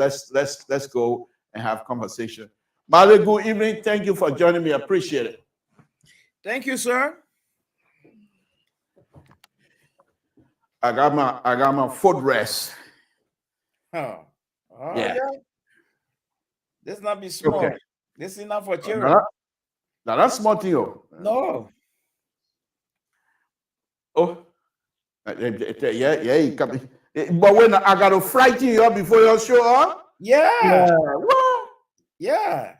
go and have conversation. Mali, good evening. Thank you for joining me. I appreciate it. Thank you, sir. I got my footrest. Oh, yeah. This not be small. Okay. This is not for children. Now that's small thing. No. Oh, yeah, come. But when I got to frighten you up before you show up. Yeah. What? Yeah.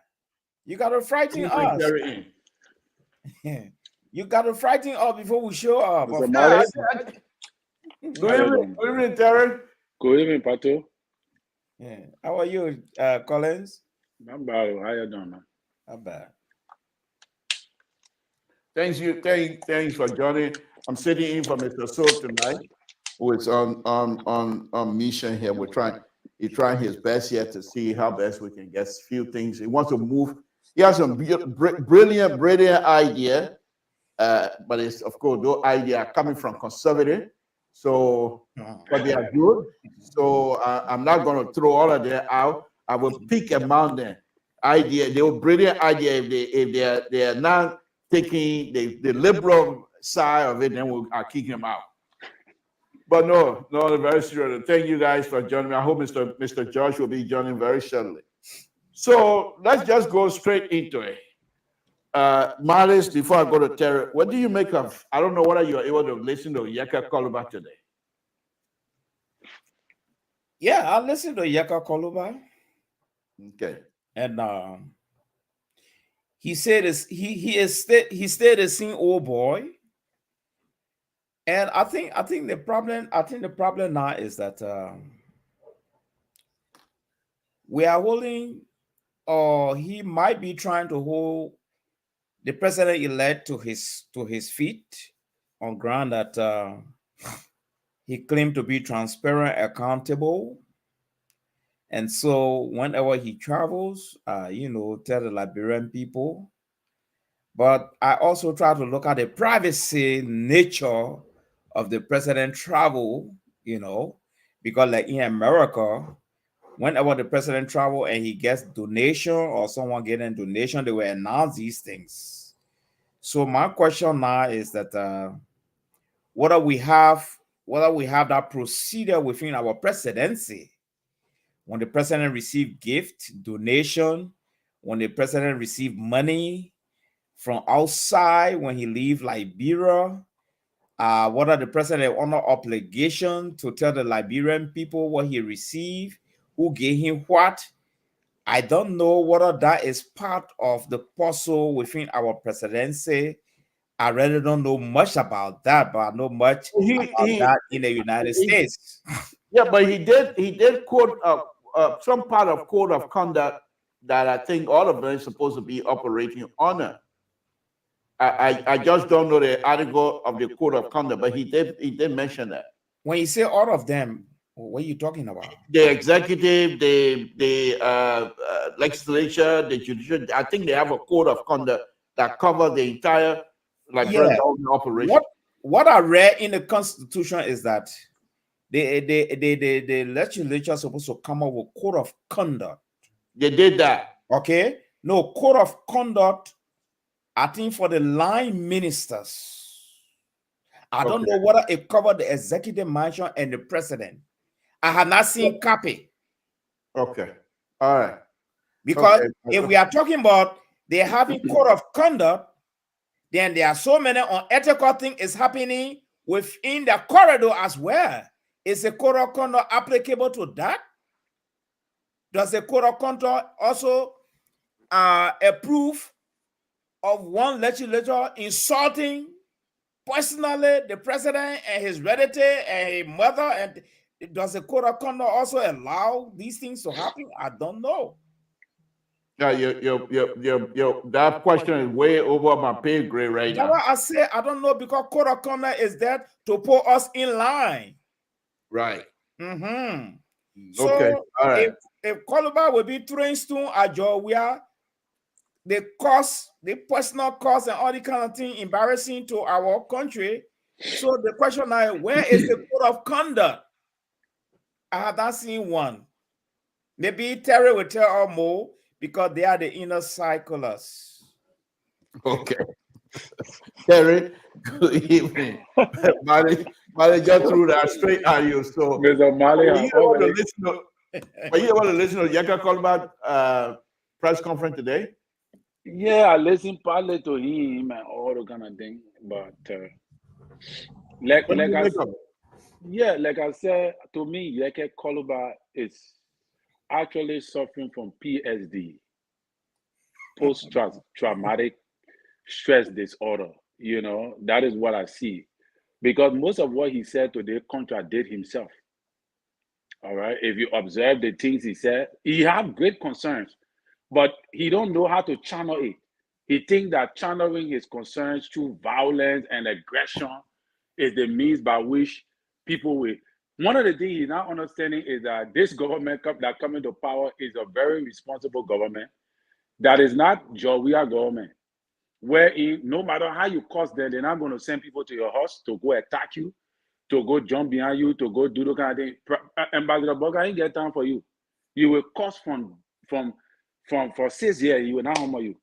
You got to frighten us. You got to frighten us before we show up. Good evening, Terry. Good evening, Pato. Yeah. How are you, Collins? Not bad. How you doing, man? Not bad. Thanks for joining. I'm sitting in for Mr. So tonight, who is on mission here. He's trying his best here to see how best we can get a few things. He wants to move. He has some brilliant idea, but it's of course those ideas are coming from conservative. So, but they are good. So I'm not going to throw all of them out. I will pick among them. Idea, they were brilliant idea. If they are not taking the liberal side of it, then I'll kick him out. But no, very serious. Thank you guys for joining me. I hope Mr. Josh will be joining very shortly. So let's just go straight into it. Marlis, before I go to Terry, what do you make of? I don't know whether you are able to listen to Yeka Koluba today. Yeah, I listened to Yeka Koluba. Okay. And he said he stayed the same old boy. And I think the problem now is that we are holding, or he might be trying to hold the president-elect to his feet on ground that he claimed to be transparent, accountable. And so whenever he travels, tell the Liberian people. But I also try to look at the privacy nature of the president travel, because like in America, whenever the president travel and he gets donation or someone getting donation, they will announce these things. So my question now is that whether we have that procedure within our presidency, when the president receive gift, donation, when the president receive money from outside, when he leave Liberia, whether the president under obligation to tell the Liberian people what he received, who gave him what. I don't know whether that is part of the puzzle within our presidency. I really don't know much about that, but I know much about that in the United States. Yeah, but he did quote some part of code of conduct that I think all of them is supposed to be operating under. I just don't know the article of the code of conduct, but he did mention that. When you say all of them, what are you talking about? The executive, the legislature, the judicial. I think they have a code of conduct that covers the entire government operation. What I read in the Constitution is that the legislature is supposed to come up with code of conduct. They did that. Okay. No, code of conduct, I think, for the line ministers. I don't know whether it covered the executive mansion and the president. I have not seen copy. Okay. All right. Because if we are talking about they having code of conduct, then there are so many unethical things is happening within the corridor as well. Is the code of conduct applicable to that? Does the code of conduct also approve of one legislator insulting personally the president and his relative and his mother? And does the code of conduct also allow these things to happen? I don't know. Yeah, that question is way over my pay grade right now. I say I don't know, because code of conduct is there to put us in line. Right. Mm-hmm. Okay. So all right. If Koluba will be throwing stone at Georgia, the cost, the personal cost, and all the kind of thing embarrassing to our country. So the question now, where is the code of conduct? I have not seen one. Maybe Terry will tell us more, because they are the inner cyclers. Okay. Terry, good evening. Mali just threw that straight at you. So, Mr. Mali, you want to listen to Yeka Koluba press conference today? Yeah, I listen partly to him and all the kind of thing, but like I said, to me, Yeka Koluba is actually suffering from PSD, post-traumatic stress disorder. That is what I see, because most of what he said today contradicted himself. All right, if you observe the things he said, he have great concerns, but he don't know how to channel it. He thinks that channeling his concerns through violence and aggression is the means by which people will. One of the things he's not understanding is that this government that coming to power is a very responsible government. That is not Georgia government, wherein no matter how you cost them, they're not going to send people to your house to go attack you. to go jump behind you, to go do the kind of thing. Ambassador Boga ain't get time for you. You will cost from for 6 years, he will not humble you.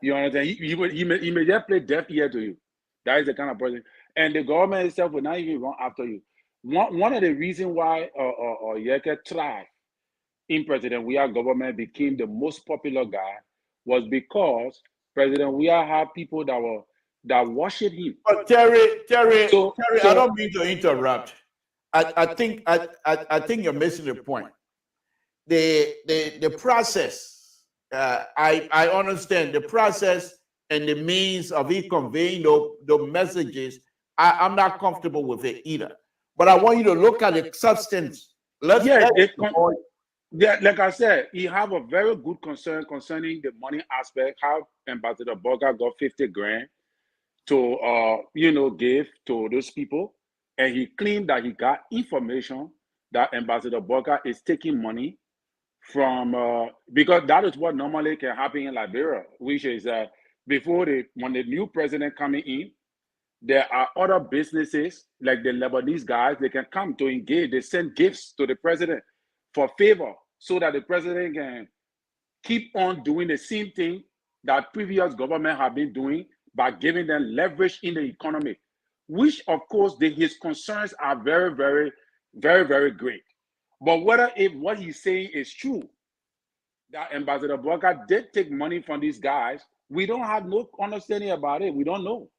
You understand? He may just play deaf ear to you. That is the kind of person. And the government itself will not even run after you. One of the reasons why Yeke thrived in President Weah government became the most popular guy was because President Weah had people that worship him. But Terry, So I don't mean to interrupt. I think you're missing the point. The process. I understand the process and the means of it conveying the messages. I'm not comfortable with it either. But I want you to look at the substance. Yeah, like I said, he have a very good concern concerning the money aspect. How Ambassador Boga got 50 grand to give to those people, and he claimed that he got information that Ambassador Boga is taking money from because that is what normally can happen in Liberia, which is when the new president coming in, there are other businesses like the Lebanese guys, they can come to engage, they send gifts to the president for favor so that the president can keep on doing the same thing that previous government have been doing by giving them leverage in the economy, which of course his concerns are very, very, very, very great. But whether if what he's saying is true, that Ambassador Boga did take money from these guys, we don't have no understanding about it. We don't know.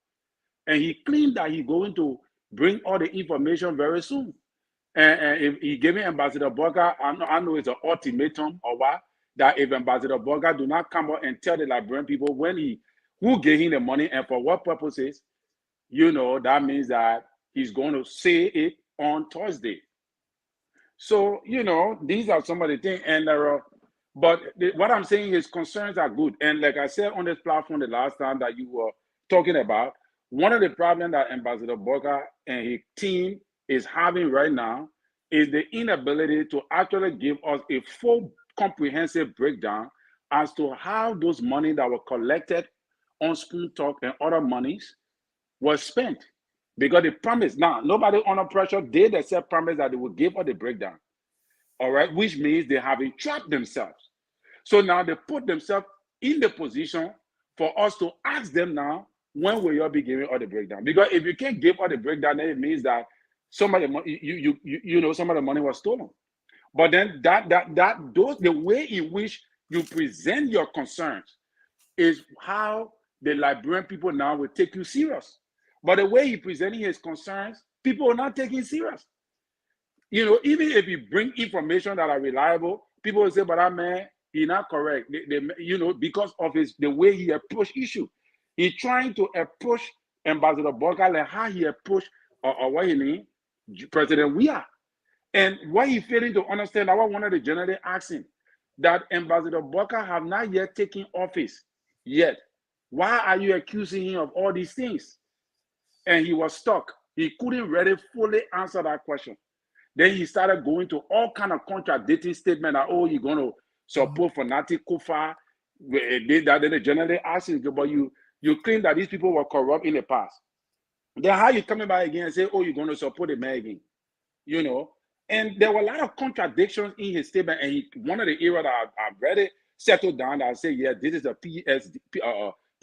And he claimed that he's going to bring all the information very soon. And if he gave Ambassador Boga, I know it's an ultimatum or what, that if Ambassador Boga do not come out and tell the Liberian people who gave him the money and for what purposes, that means that he's going to say it on Thursday. So, these are some of the things. And but what I'm saying, his concerns are good. And like I said on this platform the last time that you were talking about, one of the problems that Ambassador Boga and his team is having right now is the inability to actually give us a full comprehensive breakdown as to how those money that were collected on Spoon Talk and other monies was spent. Because they promised, now nobody under pressure, they themselves promised that they would give us the breakdown. All right, which means they have entrapped themselves. So now they put themselves in the position for us to ask them now, when will you be giving all the breakdown? Because if you can't give all the breakdown, then it means that some of the money, some of the money was stolen. But then the way in which you present your concerns is how the Liberian people now will take you serious. But the way he presenting his concerns, people are not taking serious. Even if you bring information that are reliable, people will say, but that man, he's not correct. Because of the way he approach issue. He's trying to approach Ambassador Boga like how he approached what he mean, President Weah. And what he failing to understand, I wanted to generally ask him, that Ambassador Boga have not yet taken office yet. Why are you accusing him of all these things? And he was stuck. He couldn't really fully answer that question. Then he started going to all kind of contradicting statements that, you're going to support fanatic Kufa. Then they generally ask him, but you claim that these people were corrupt in the past. Then how you coming back again and say, you're going to support the man again? And there were a lot of contradictions in his statement. And one of the areas that I've really settled down, that I say, yeah, this is a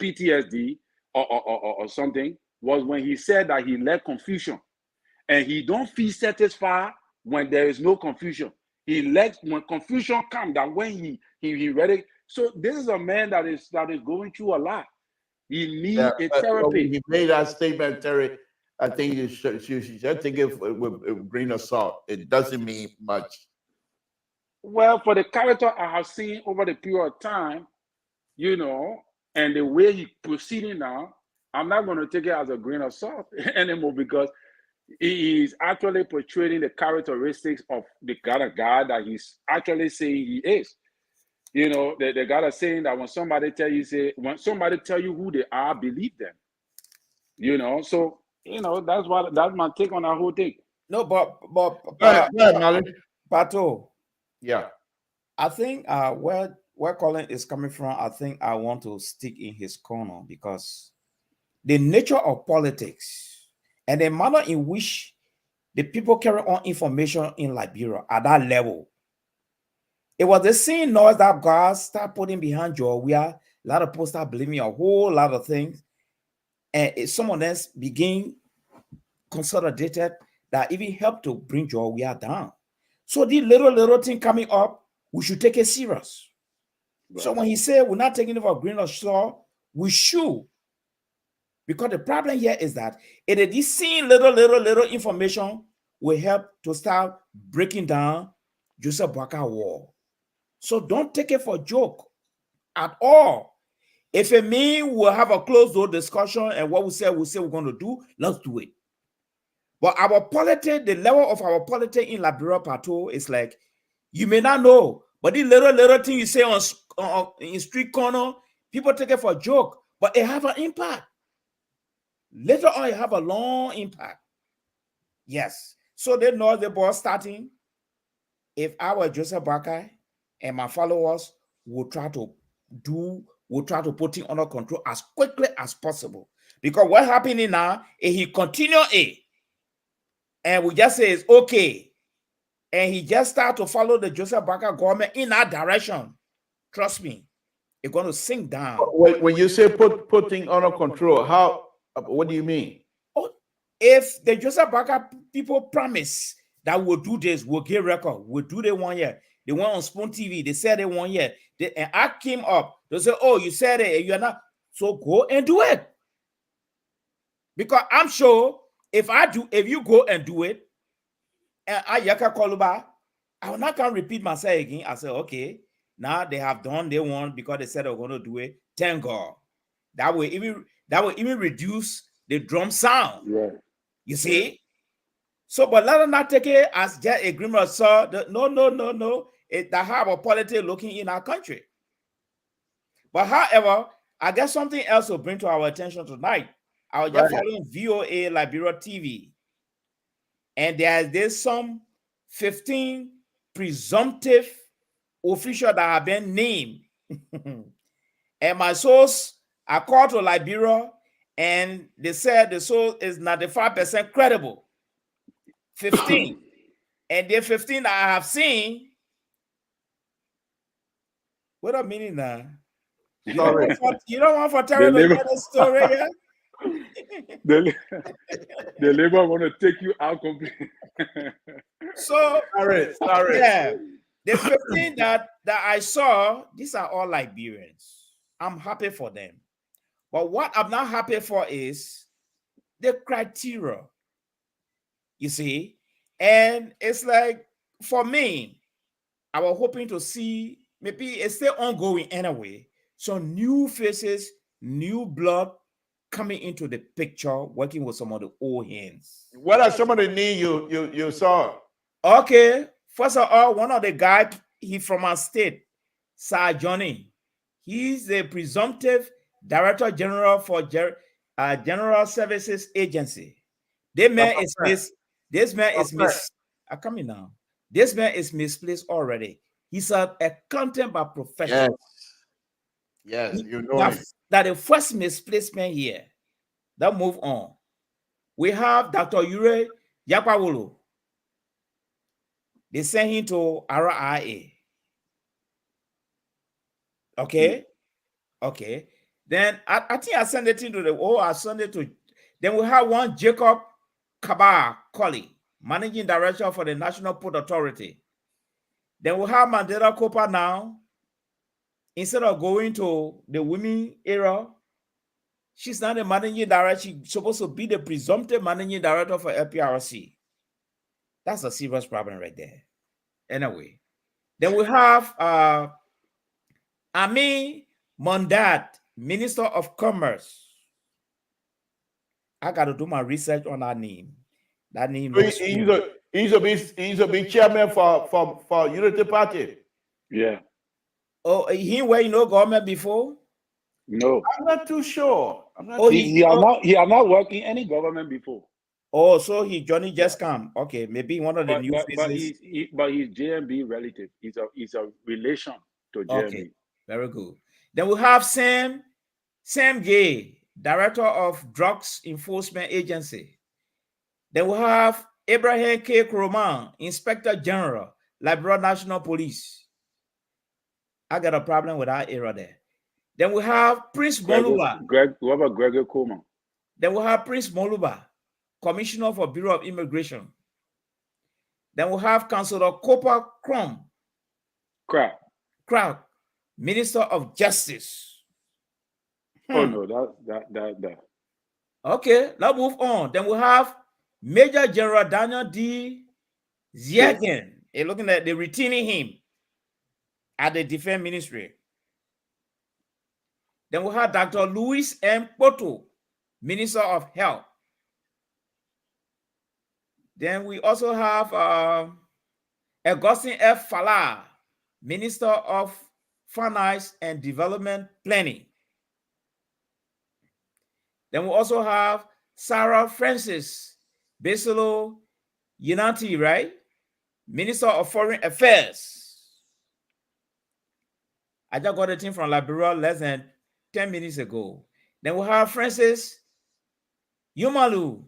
PTSD or something, was when he said that he led confusion. And he don't feel satisfied when there is no confusion. He lets when confusion comes, that when he ready. So this is a man that is going through a lot. He needs a therapy. When he made that statement, Terry, I think you should take it with a grain of salt. It doesn't mean much. Well, for the character I have seen over the period of time, and the way he proceeding now, I'm not going to take it as a grain of salt anymore, because he is actually portraying the characteristics of the kind of guy that he's actually saying he is. The guy that's saying that when somebody tell you who they are, believe them. So that's my take on that whole thing. No, but Pato. Yeah. I think where Colin is coming from, I think I want to stick in his corner, because the nature of politics and the manner in which the people carry on information in Liberia at that level. It was the same noise that God started putting behind Joe, where a lot of people start believing a whole lot of things, and some of them begin consolidated that even helped to bring Joe down. So the little thing coming up, we should take it serious. Right. So when he said we're not taking it for grain of salt, we should. Because the problem here is that it is this same little information will help to start breaking down Joseph Boakai wall. So don't take it for a joke at all. If it means we'll have a closed door discussion and what we say we're going to do, let's do it. But our politics, the level of our politics in Liberia Plateau is like, you may not know, but the little thing you say on in street corner, people take it for a joke, but it have an impact. Later on, it have a long impact. Yes. So they know the ball starting. If I were Joseph Boakai and my followers will try to put it under control as quickly as possible. Because what happening now is he continue it. And we just say it's okay. And he just start to follow the Joseph Boakai government in that direction. Trust me, it's going to sink down. When you say putting under control, what do you mean? Oh, if the Joseph Boakai people promise that we'll do this, we'll get record, we'll do the 1 year. They went on Spoon TV, they said it 1 year. And I came up, they said, oh, you said it, you're not. So go and do it. Because I'm sure if you go and do it, and I yaka koluba, I will not can repeat myself again. I said, okay, now they have done they want because they said they're going to do it. Thank God. That will even reduce the drum sound. Yeah. You see? So, but let us not take it as just a glimmer of salt. No. It's the harbor politics looking in our country. But however, I guess something else will bring to our attention tonight. I was just following VOA Liberia-TV. And there's some 15 presumptive officials that have been named. And my source, I called to Liberia, and they said the source is 95% credible. 15. And the 15 that I have seen. What a minute now. You don't want for telling the story, yeah? The Labour want to take you out completely. So sorry. Yeah, the 15 that I saw, these are all Liberians. I'm happy for them. But what I'm not happy for is the criteria. You see? And it's like, for me, I was hoping to see, maybe it's still ongoing anyway, so new faces, new blood coming into the picture, working with some of the old hands. What are some of the names you saw? Okay, first of all, one of the guys, he from our state, Sir Johnny. He's the presumptive Director General for General Services Agency. This man is coming now. This man is misplaced already. He's an accountant by profession. Yes, you know him. That the first misplacement here. That move on. We have Dr. Ure Yakwawolo. They sent him to RIA. Okay. Okay. Then I think I sent it into I sent it to. Then we have one Jacob Kabar Colley, Managing Director for the National Port Authority. Then we have Mandela Kopa now. Instead of going to the women era, she's not the managing director. She's supposed to be the presumptive managing director for LPR-TV. That's a serious problem right there. Anyway, then we have Ami Mondat, Minister of Commerce. I got to do my research on that name. That name. He's a big chairman for Unity Party. Yeah. Oh, he where government before? No, I'm not too sure. He has not worked in any government before. Oh, so Johnny just come. Okay, maybe one of the new faces. But he's JMB relative. He's a relation to JMB. Okay, very good. Then we have Sam Gay, Director of Drugs Enforcement Agency. Then we have Abraham K. Kroman, Inspector General, Liberia National Police. I got a problem with that error there. Then we have Prince Moluba. What about Gregory Coleman? Then we have Prince Moluba, Commissioner for Bureau of Immigration. Then we have Councillor Cooper Crap. Minister of Justice. Oh no, that. Okay, let's move on. Then we have Major General Daniel D. Ziegen. They're looking at the retaining him at the Defense Ministry. Then we have Dr. Louis M. Poto, Minister of Health. Then we also have Augustine F. Fala, Minister of Finance and Development Planning. Then we also have Sarah Francis Basilo Yanati, right? Minister of Foreign Affairs. I just got a team from Liberia less than 10 minutes ago. Then we have Francis Yumalin,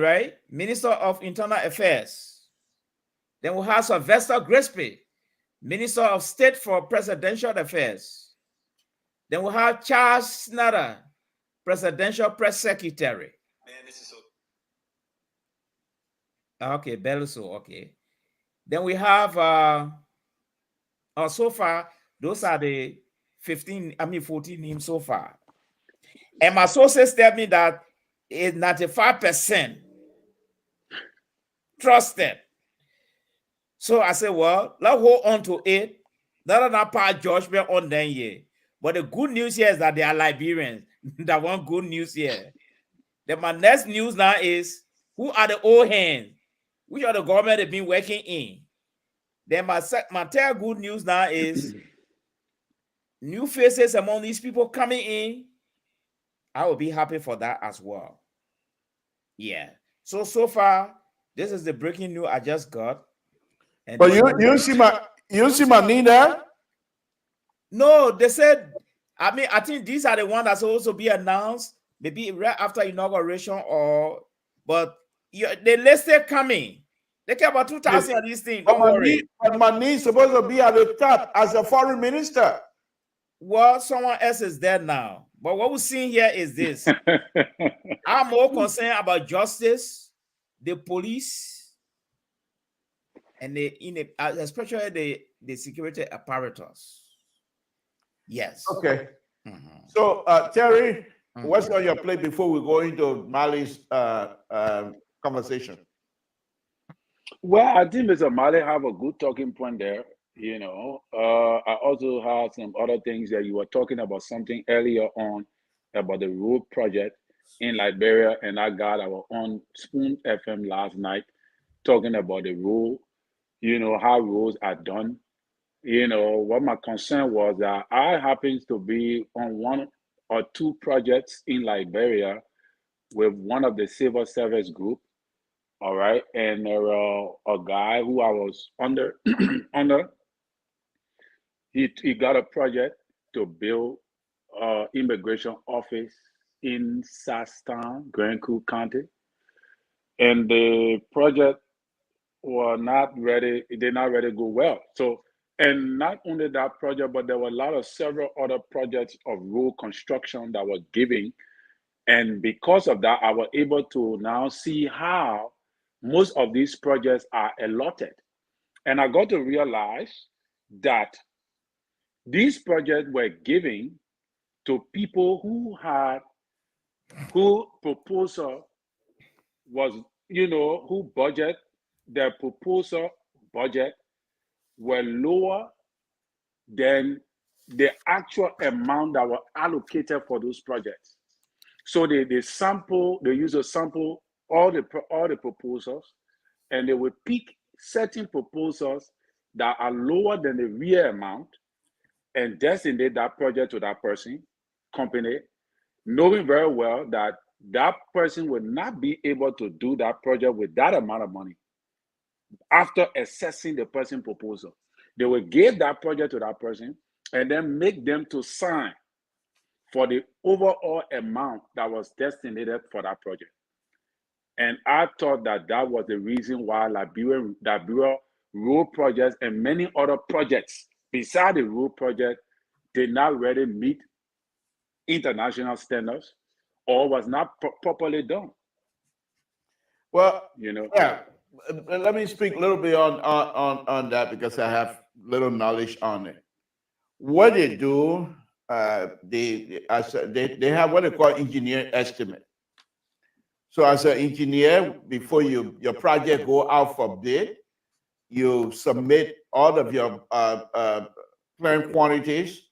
right? Minister of Internal Affairs. Then we have Sylvester Grespe, Minister of State for Presidential Affairs. Then we have Charles Snyder, Presidential Press Secretary. Man, this is so. Okay, Beluso, okay. Then we have, so far, those are the 14 names so far. And my sources tell me that it's 95% trusted. So I said, well, let's hold on to it. Not part judgment on them here. But the good news here is that they are Liberians. That one good news here. Then my next news now is, who are the old hands? Which are the government have been working in? Then my third good news now is new faces among these people coming in. I will be happy for that as well. Yeah. So far, this is the breaking news I just got. And But you see my knee there? No, they said, I think these are the ones that's also be announced, maybe right after inauguration but they listed coming. They care about 2,000 of these things. Don't worry. But my knee is supposed to be at the top as a foreign minister. Well, someone else is there now. But what we're seeing here is this. I'm more concerned about justice, the police, and especially the security apparatus. Yes. Okay. So, Terry, what's on your plate before we go into Mali's conversation? Well, I think Mr. Mali have a good talking point there. I also have some other things that you were talking about something earlier on about the road project in Liberia, and I got our own Spoon FM last night talking about the road, how roads are done. What my concern was that I happens to be on one or two projects in Liberia with one of the civil service group. All right, and a guy who I was under, he got a project to build immigration office in Sasstown, Grand Coup County, and the project were not ready. It did not really go well. So, and not only that project, but there were several other projects of road construction that were giving, and because of that, I was able to now see how most of these projects are allotted. And I got to realize that these projects were given to people who proposal was, who budget, their proposal budget were lower than the actual amount that were allocated for those projects. So they use a sample all the proposals, and they will pick certain proposals that are lower than the real amount and designate that project to that company, knowing very well that that person will not be able to do that project with that amount of money. After assessing the person's proposal, they will give that project to that person and then make them to sign for the overall amount that was designated for that project. And I thought that that was the reason why Liberia road projects and many other projects beside the road project did not really meet international standards or was not properly done. Well, You know, yeah. Let me speak a little bit on that because I have little knowledge on it. What they do, they have what they call engineer estimate. So as an engineer, before your project go out for bid, you submit all of your planned quantities,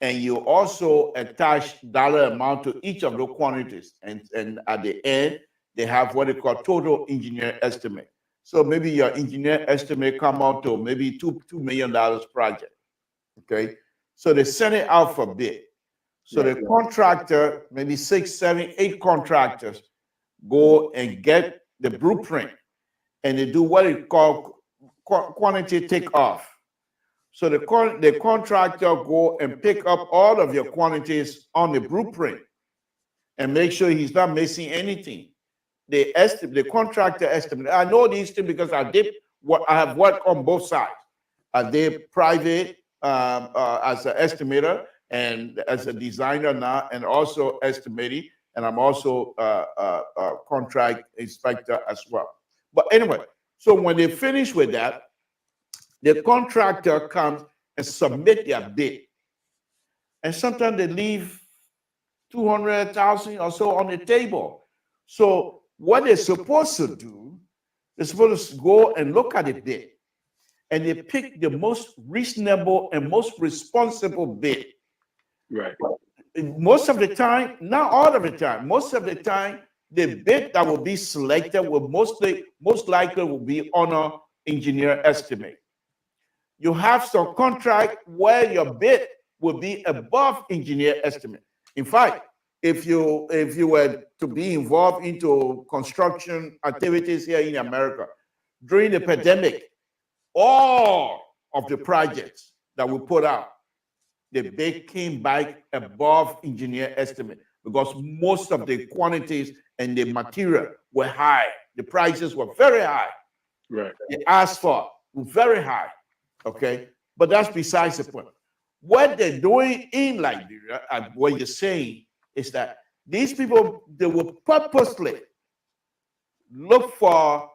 and you also attach dollar amount to each of the quantities. And at the end, they have what they call total engineer estimate. So maybe your engineer estimate come out to maybe $2 million project. Okay. So they send it out for bid. So the contractor, maybe 6, 7, 8 contractors go and get the blueprint, and they do what it called quantity takeoff. So the contractor go and pick up all of your quantities on the blueprint and make sure he's not missing anything. The contractor estimate. I know these things because I have worked on both sides. I did private as an estimator and as a designer now, and also estimating, and I'm also a contract inspector as well. But anyway, so when they finish with that, the contractor comes and submit their bid. And sometimes they leave 200,000 or so on the table. So what they're supposed to do, they're supposed to go and look at the bid, and they pick the most reasonable and most responsible bid. right. Most of the time, not all of the time, most of the time, the bid that will be selected will most likely will be honor engineer estimate. You have some contract where your bid will be above engineer estimate. In fact, if you were to be involved into construction activities here in America during the pandemic, all of the projects that we put out, the bid came back above engineer estimate because most of the quantities and the material were high. The prices were very high. Right. The asphalt were very high. Okay, but that's besides the point. What they're doing in Liberia, and what you're saying, is that these people, they will purposely look for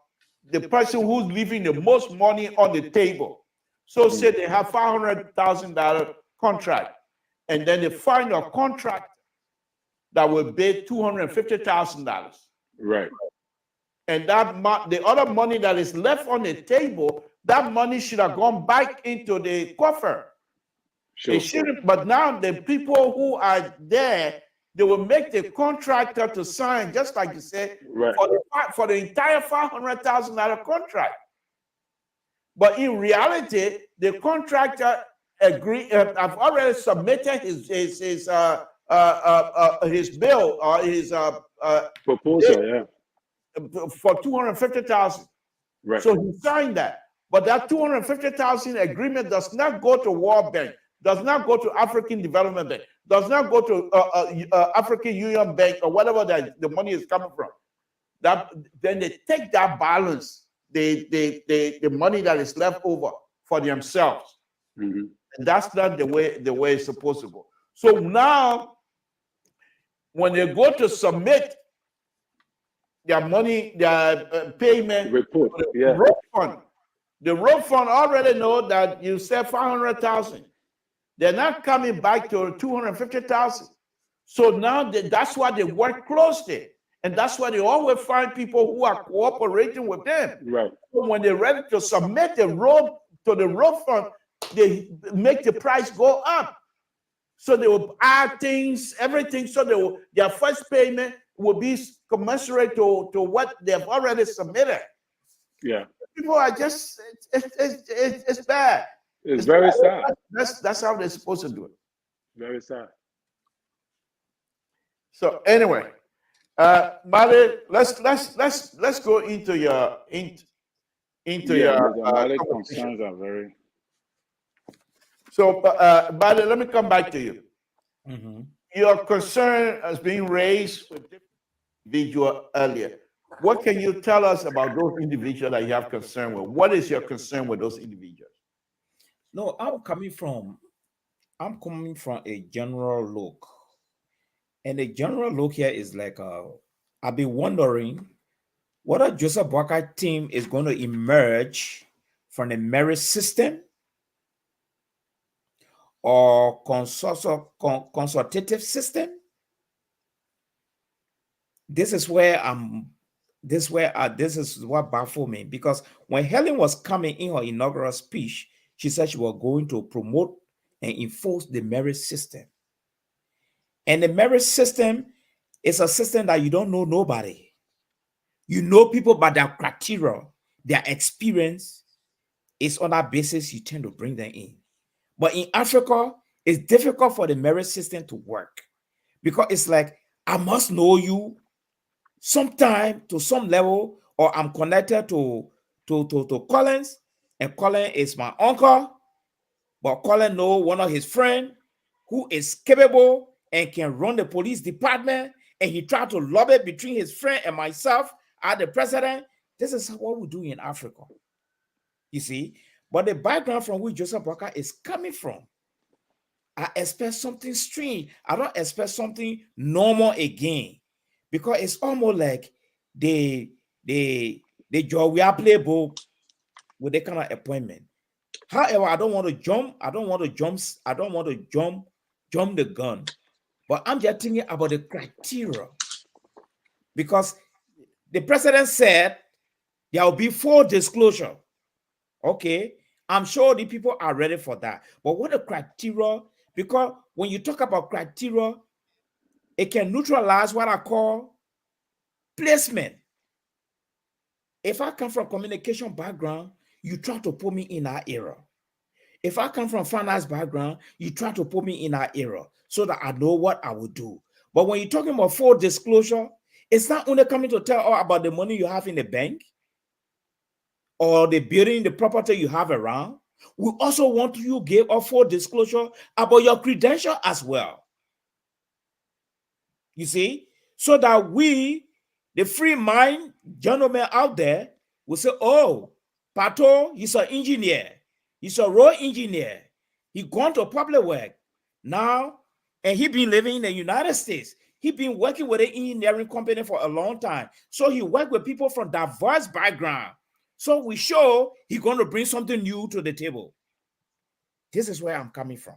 the person who's leaving the most money on the table. So say they have $500,000 contract, and then they find a contract that will bid $250,000. Right. And that the other money that is left on the table, that money should have gone back into the coffer. Sure. It shouldn't, but now the people who are there, they will make the contractor to sign, just like you said, Right. for the entire $500,000 contract. But in reality, the contractor I've already submitted his bill or his Proposal, yeah. for 250,000. Right. So he signed that. But that 250,000 agreement does not go to World Bank, does not go to African Development Bank, does not go to African Union Bank or whatever that the money is coming from. That then they take that balance, the money that is left over for themselves. Mm-hmm. And that's not the way it's supposed to go. So now, when they go to submit their money, their payment report, yeah. road fund, the road fund already know that you said 500,000. They're not coming back to 250,000. So now that's why they work closely, and that's why they always find people who are cooperating with them. Right. So when they're ready to submit the road to the road fund, they make the price go up. So they will add things, everything. So their first payment will be commensurate to what they've already submitted. Yeah. People are just, it's bad. It's very sad. That's how they're supposed to do it. Very sad. So anyway, Mali, let's go into your your concerns are very. So, Mali, let me come back to you. Mm-hmm. Your concern has been raised with individual earlier. What can you tell us about those individuals that you have concern with? What is your concern with those individuals? No, I'm coming from a general look. And the general look here is like I've been wondering whether Joseph Boakai team is going to emerge from the merit system or consultative system. This is where this is what baffled me, because when Helen was coming in her inaugural speech, she said she was going to promote and enforce the merit system. And the merit system is a system that you don't know nobody. You know people by their criteria, their experience. Is on that basis you tend to bring them in. But in Africa, it's difficult for the merit system to work, because it's like, I must know you sometime to some level, or I'm connected to Collins, and Collins is my uncle, but Collins know one of his friends who is capable and can run the police department, and he tried to lobby between his friend and myself as the president. This is what we do in Africa, you see. But the background from which Joseph Boakai is coming from, I expect something strange. I don't expect something normal again, because it's almost like the job we are playable with that kind of appointment. However, I don't want to jump the gun. But I'm just thinking about the criteria, because the president said there will be full disclosure. Okay, I'm sure the people are ready for that. But what the criteria? Because when you talk about criteria, it can neutralize what I call placement. If I come from communication background, you try to put me in that era. If I come from finance background, you try to put me in that era so that I know what I will do. But when you're talking about full disclosure, it's not only coming to tell all about the money you have in the bank or the building, the property you have around. We also want you to give a full disclosure about your credential as well. You see, so that we, the free mind gentlemen out there, will say, oh, Pato, he's an engineer. He's a road engineer. He gone to public work now, and he been living in the United States. He been working with an engineering company for a long time. So he worked with people from diverse background. So we show he's going to bring something new to the table. This is where I'm coming from.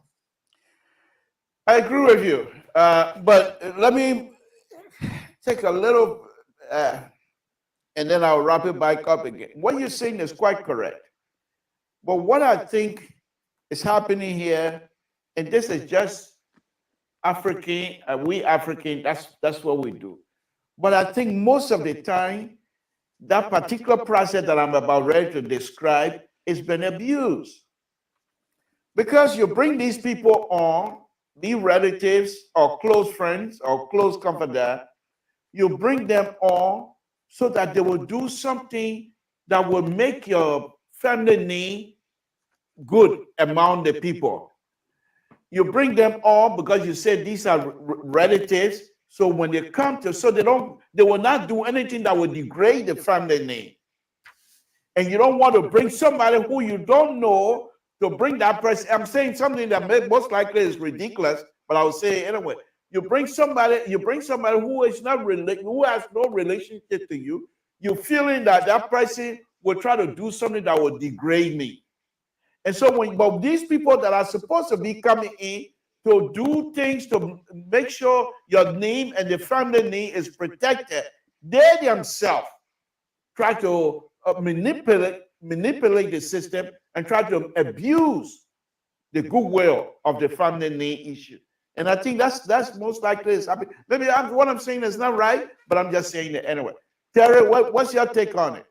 I agree with you. But let me take a little, and then I'll wrap it back up again. What you're saying is quite correct. But what I think is happening here, and this is just African, we African, that's what we do. But I think most of the time, that particular process that I'm about ready to describe has been abused. Because you bring these people on, be relatives or close friends or close confidant, you bring them on so that they will do something that will make your family name good among the people. You bring them on because you said these are relatives. So when they come to, so they will not do anything that will degrade the family name. And you don't want to bring somebody who you don't know to bring that person. I'm saying something that most likely is ridiculous, but I'll say it anyway. You bring somebody who is not who has no relationship to you. You're feeling that that person will try to do something that will degrade me. And so but these people that are supposed to be coming in to do things to make sure your name and the family name is protected, they themselves try to manipulate the system and try to abuse the goodwill of the family name issue. And I think that's most likely is happening. Maybe what I'm saying is not right, but I'm just saying it anyway. Terry, what's your take on it?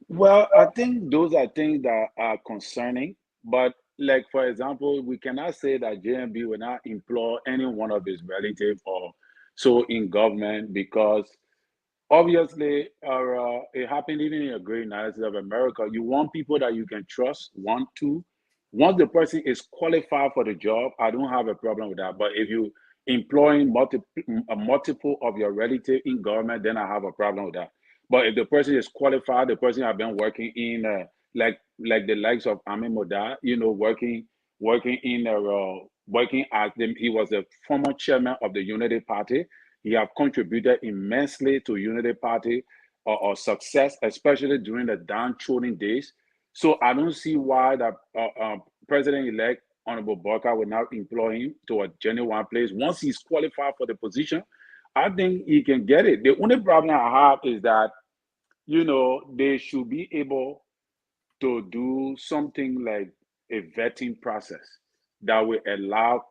Well, I think those are things that are concerning. But, like, for example, we cannot say that JMB will not employ any one of his relatives or so in government, because obviously, it happened even in a great United States of America. You want people that you can trust. One, two. Once the person is qualified for the job, I don't have a problem with that. But if you employing multiple of your relatives in government, then I have a problem with that. But if the person is qualified, the person have been working in like the likes of Amin Moda, working as he was the former chairman of the Unity Party. He have contributed immensely to Unity Party or success, especially during the downtrodden days. So I don't see why the President-elect Honorable Barker will not employ him to a genuine place. Once he's qualified for the position, I think he can get it. The only problem I have is that, they should be able to do something like a vetting process that will allow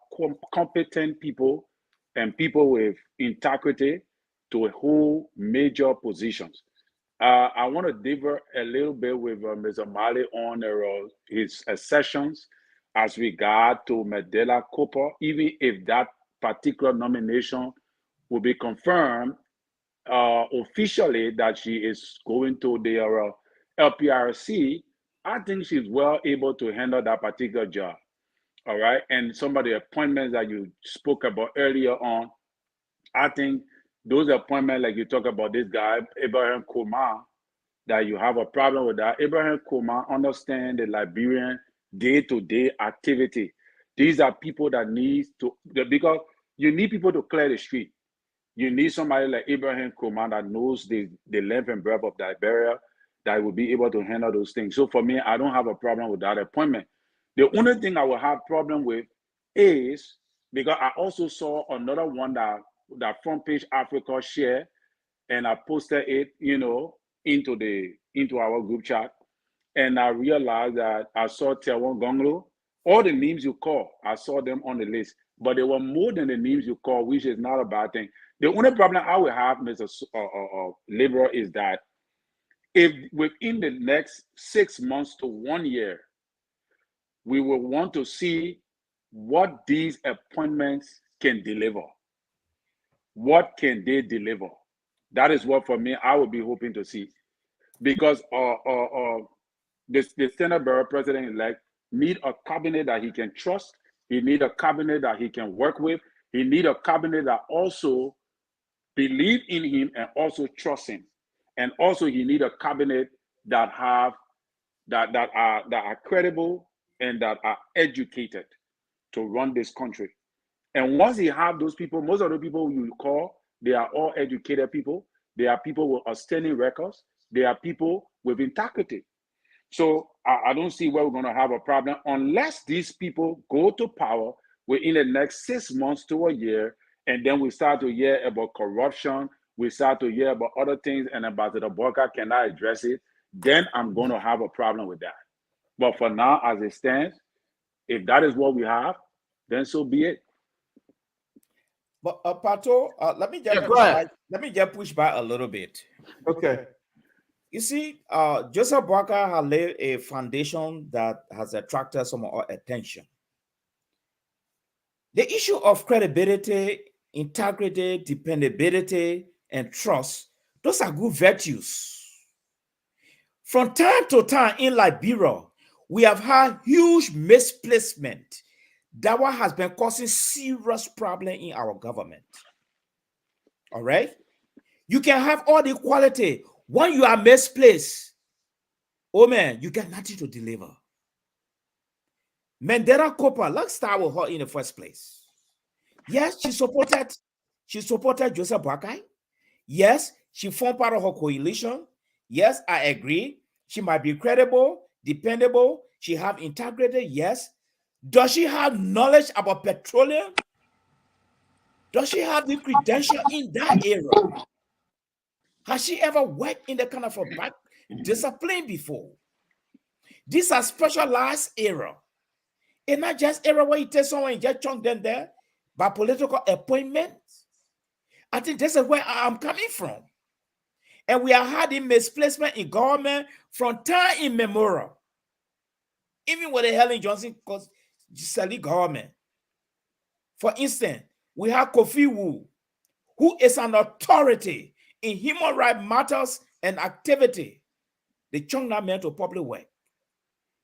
competent people and people with integrity to hold major positions. I want to differ a little bit with Mr. Mali on his sessions as regard to Medela Cooper, even if that particular nomination will be confirmed officially that she is going to the LPRC. I think she's well able to handle that particular job. All right. And some of the appointments that you spoke about earlier on, I think those appointments, like you talk about this guy, Abraham Kumar, that you have a problem with that. Abraham Kumar understand the Liberian day-to-day activity. These are people that need to, because you need people to clear the street. You need somebody like Abraham Kumar that knows the length and breadth of Liberia, that will be able to handle those things. So for me, I don't have a problem with that appointment. The only thing I will have problem with is, because I also saw another one that Front Page Africa shared, and I posted it, into our group chat, and I realized that I saw Tewon Gonglo. All the names you call, I saw them on the list, but there were more than the names you call, which is not a bad thing. The only problem I will have, Mr. Liberia, is that if within the next 6 months to 1 year, we will want to see what these appointments can deliver. What can they deliver? That is what, for me, I would be hoping to see. Because the Senate Bureau President-elect need a cabinet that he can trust. He need a cabinet that he can work with. He need a cabinet that also believe in him and also trust him. And also he need a cabinet that are credible and that are educated to run this country. And once he have those people, most of the people you call, they are all educated people. They are people with outstanding records. They are people with integrity. So I don't see where we're going to have a problem unless these people go to power within the next 6 months to a year, and then we start to hear about corruption. We start to hear about other things, and Ambassador Barker cannot address it. Then I'm going to have a problem with that. But for now, as it stands, if that is what we have, then so be it. But Pato, let me just push back a little bit. Okay. You see, Joseph Barker has laid a foundation that has attracted some of our attention. The issue of credibility, integrity, dependability, and trust, those are good virtues. From time to time in Liberia, we have had huge misplacement that one has been causing serious problem in our government. All right? You can have all the quality. When you are misplaced, oh man, you get nothing to deliver. Mandela Cooper, let's start with her in the first place. Yes, she supported Joseph Barker. Yes, she formed part of her coalition. Yes, I agree. She might be credible, dependable. She have integrity. Yes. Does she have knowledge about petroleum? Does she have the credential in that area? Has she ever worked in the kind of a back discipline before? These are specialized area. It's not just area where you take someone and just chunk them there by political appointments. I think this is where I'm coming from. And we are having misplacement in government from time immemorial. Even with the Helen Johnson government. For instance, we have Kofi Wu, who is an authority in human rights matters and activity. They chunk that man to public work.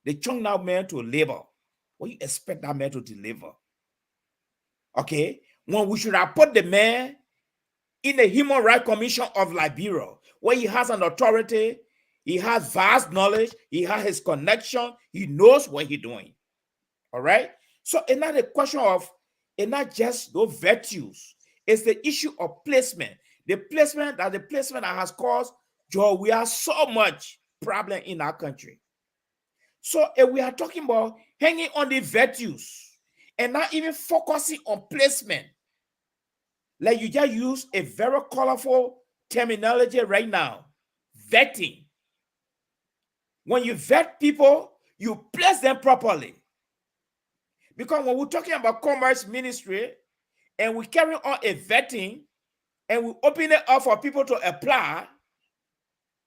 They chunk that man to labor. What do you expect that man to deliver? Okay? when we should have put the man in the Human Rights Commission of Liberia, where he has an authority, he has vast knowledge, he has his connection, he knows what he's doing. All right? So it's not a question of, it's not just those virtues, it's the issue of placement. The placement that has caused Joe, we have so much problem in our country. So if we are talking about hanging on the virtues and not even focusing on placement, like you just use a very colorful terminology right now, vetting. When you vet people, you place them properly. Because when we're talking about commerce ministry and we carry on a vetting and we open it up for people to apply,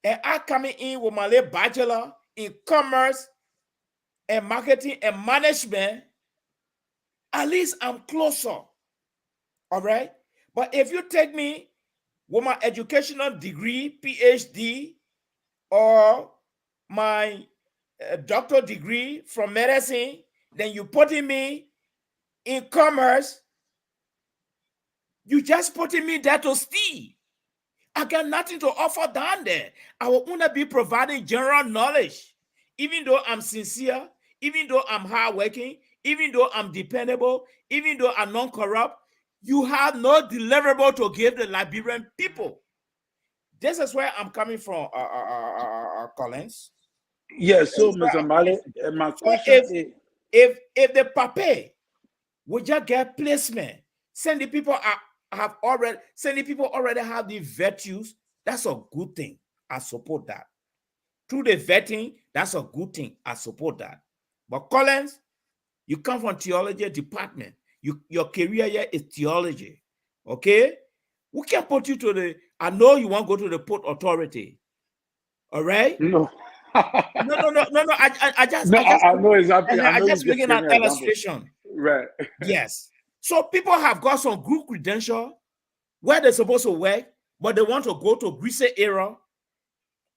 and I coming in with my little bachelor in commerce and marketing and management, at least I'm closer. All right? But if you take me with my educational degree, PhD, or my doctoral degree from medicine, then you putting me in commerce, you just putting me there to steal. I got nothing to offer down there. I will only be providing general knowledge. Even though I'm sincere, even though I'm hardworking, even though I'm dependable, even though I'm non-corrupt, you have no deliverable to give the Liberian people. This is where I'm coming from, Collins. Yes, so Mr. Male, my question is, if the Pape would just get placement, send the people already have the virtues, that's a good thing. I support that. Through the vetting, that's a good thing. I support that. But Collins, you come from theology department. Your career here is theology. Okay? We can put you to the, I know you want to go to the port authority. All right? No. No. I just know exactly. I just making an illustration. Right. Yes. So people have got some group credential where they're supposed to work, but they want to go to greasy area.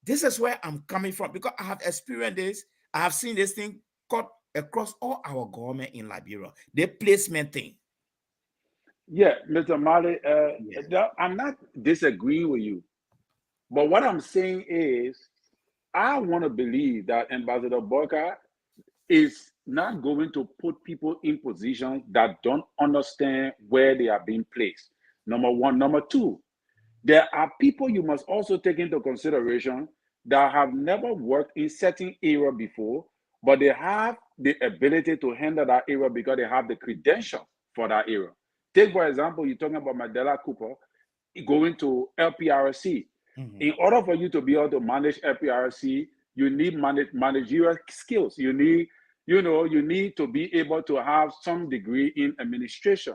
This is where I'm coming from because I have experienced this. I have seen this thing cut across all our government in Liberia. The placement thing. Yeah, Mr. Male, I'm not disagreeing with you. But what I'm saying is, I want to believe that Ambassador Boyka is not going to put people in positions that don't understand where they are being placed. Number one. Number two, there are people you must also take into consideration that have never worked in certain area before, but they have the ability to handle that area because they have the credentials for that area. Take, for example, you're talking about Mandela Cooper going to LPR-TV. In order for you to be able to manage LPR-TV, you need managerial skills. You need to be able to have some degree in administration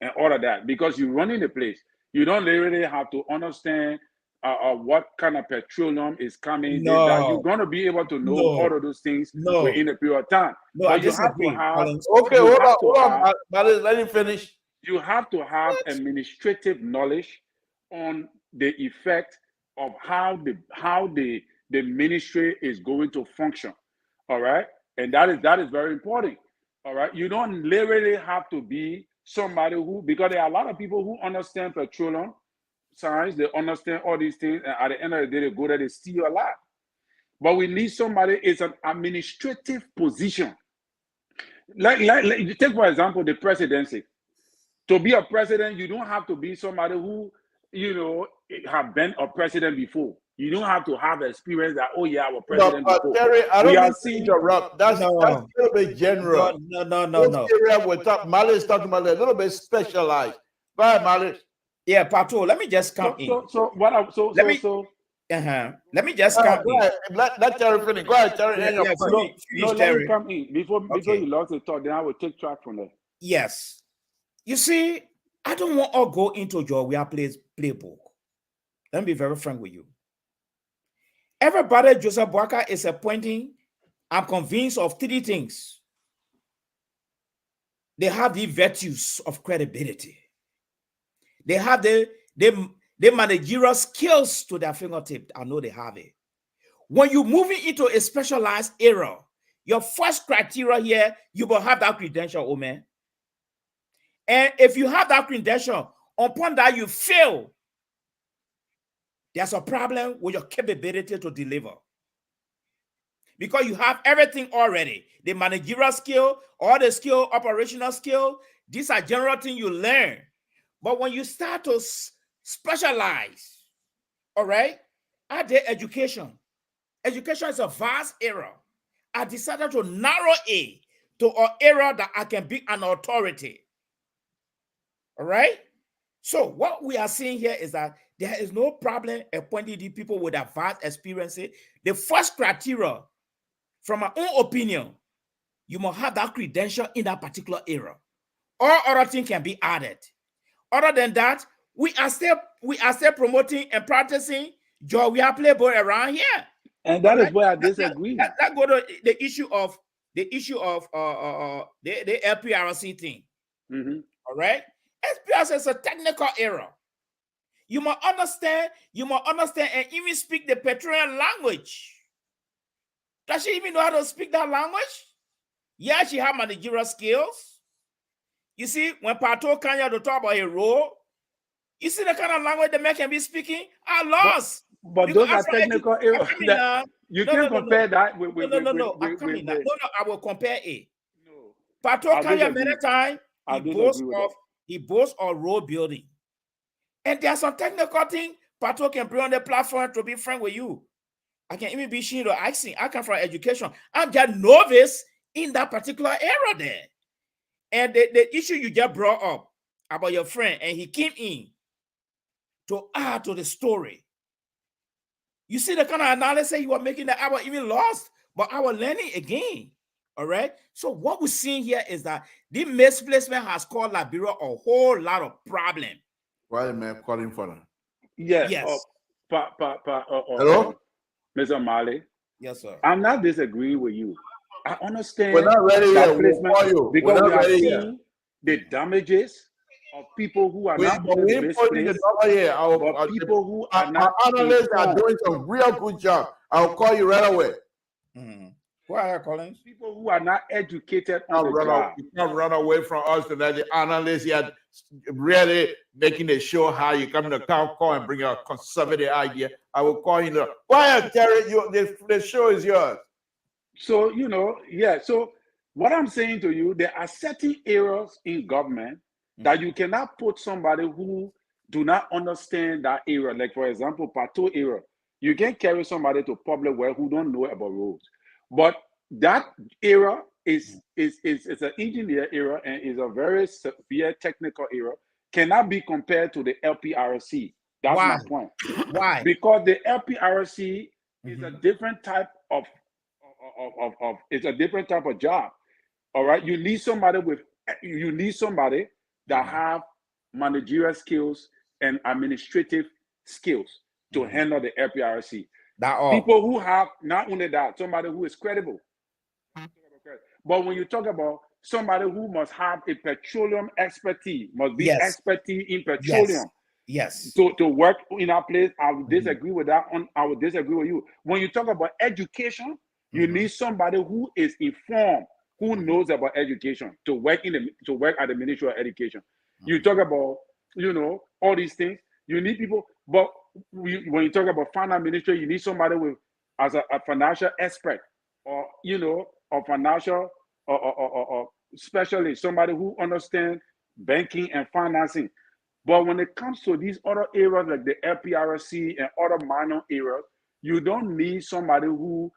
and all of that because you're running the place. You don't really have to understand what kind of petroleum is coming. That you're going to be able to know all of those things within a period of time. No, but you have to have. Okay, hold on. Let me finish. You have to have administrative knowledge on the effect of how the ministry is going to function. All right, and that is very important. All right, you don't literally have to be somebody who, because there are a lot of people who understand petroleum science, they understand all these things, and at the end of the day, they go there, they steal a lot. But we need somebody, it's an administrative position. Like take for example the presidency. To be a president, you don't have to be somebody who, have been a president before. You don't have to have experience that, I was president before. Terry, I don't mean to interrupt. That's a little bit general. No. Area Male is talking about a little bit specialized. Go ahead, Male. Yeah, Pato, let me just come in. Let me just come in. Let Terry finish. Go ahead, Terry. Let me come in. Before you lost the thought, then I will take track from there. Yes. You see, I don't want to go into Georgia playbook. Let me be very frank with you. Everybody Joseph Boyka is appointing, I'm convinced of three things. They have the virtues of credibility. They have the managerial skills to their fingertip. I know they have it. When you're moving into a specialized area, your first criteria here, you will have that credential, man. And if you have that credential, upon that you fail, there's a problem with your capability to deliver. Because you have everything already. The managerial skill, all the skill, operational skill, these are general things you learn. But when you start to specialize, all right, I did education. Education is a vast area. I decided to narrow it to an area that I can be an authority. All right? So what we are seeing here is that there is no problem appointing the people with a vast experience. The first criteria, from my own opinion, you must have that credential in that particular area. All other things can be added. Other than that, we are still promoting and practicing job. We are playboy around here. And that is where I disagree. That go to the issue of the LPR-TV thing. All right, LPR is a technical error. You must understand and even speak the petroleum language. Does she even know how to speak that language? Yeah, she has managerial skills. You see, when Pato Kanya to talk about a role, you see the kind of language the man can be speaking. I lost. But those are technical errors. You can't compare that with. No. I will compare it. No. Pato Kanya many times he boasts of road building, and there's some technical thing Pato can bring on the platform to be frank with you. I can even be seen to asking. I come from education. I'm just novice in that particular area there. And the issue you just brought up about your friend, and he came in to add to the story. You see the kind of analysis you were making that I was even lost, but I was learning again. All right. So what we're seeing here is that the misplacement has caused Liberia a whole lot of problem. Why am I calling for that? Yes. Hello? Mr. Mali. Yes, sir. I'm not disagreeing with you. I understand. We're not ready yet. We'll call you. Because we are seeing the damages of people who are not misplaced, but people who are not. Our analysts are doing some real good job. I'll call you right away. Who are you calling? People who are not educated on the job. You can't run away from us tonight. The analysts are really making the show how you come to the call and bring a conservative idea. I will call you. Quiet, Terry. The show is yours. So, so what I'm saying to you, there are certain errors in government that you cannot put somebody who do not understand that area. Like, for example, Pato area. You can carry somebody to public work who don't know about roads. But that era is an engineer era and is a very severe technical era. Cannot be compared to the LPR-TV. That's my point. Why? Because the LPR-TV is a different type of it's a different type of job. All right. You need somebody that have managerial skills and administrative skills to handle the LPR-TV. People who have not only that, somebody who is credible. But when you talk about somebody who must have a petroleum expertise, must be expertise in petroleum. Yes. To work in our place, I would disagree with that. I would disagree with you. When you talk about education, you need somebody who is informed, who knows about education to work at the Ministry of Education. You talk about, all these things. You need people, but when you talk about finance ministry, you need somebody as a financial expert, or a financial or specialist, somebody who understands banking and financing. But when it comes to these other areas like the LPR-TV and other minor areas, you don't need somebody who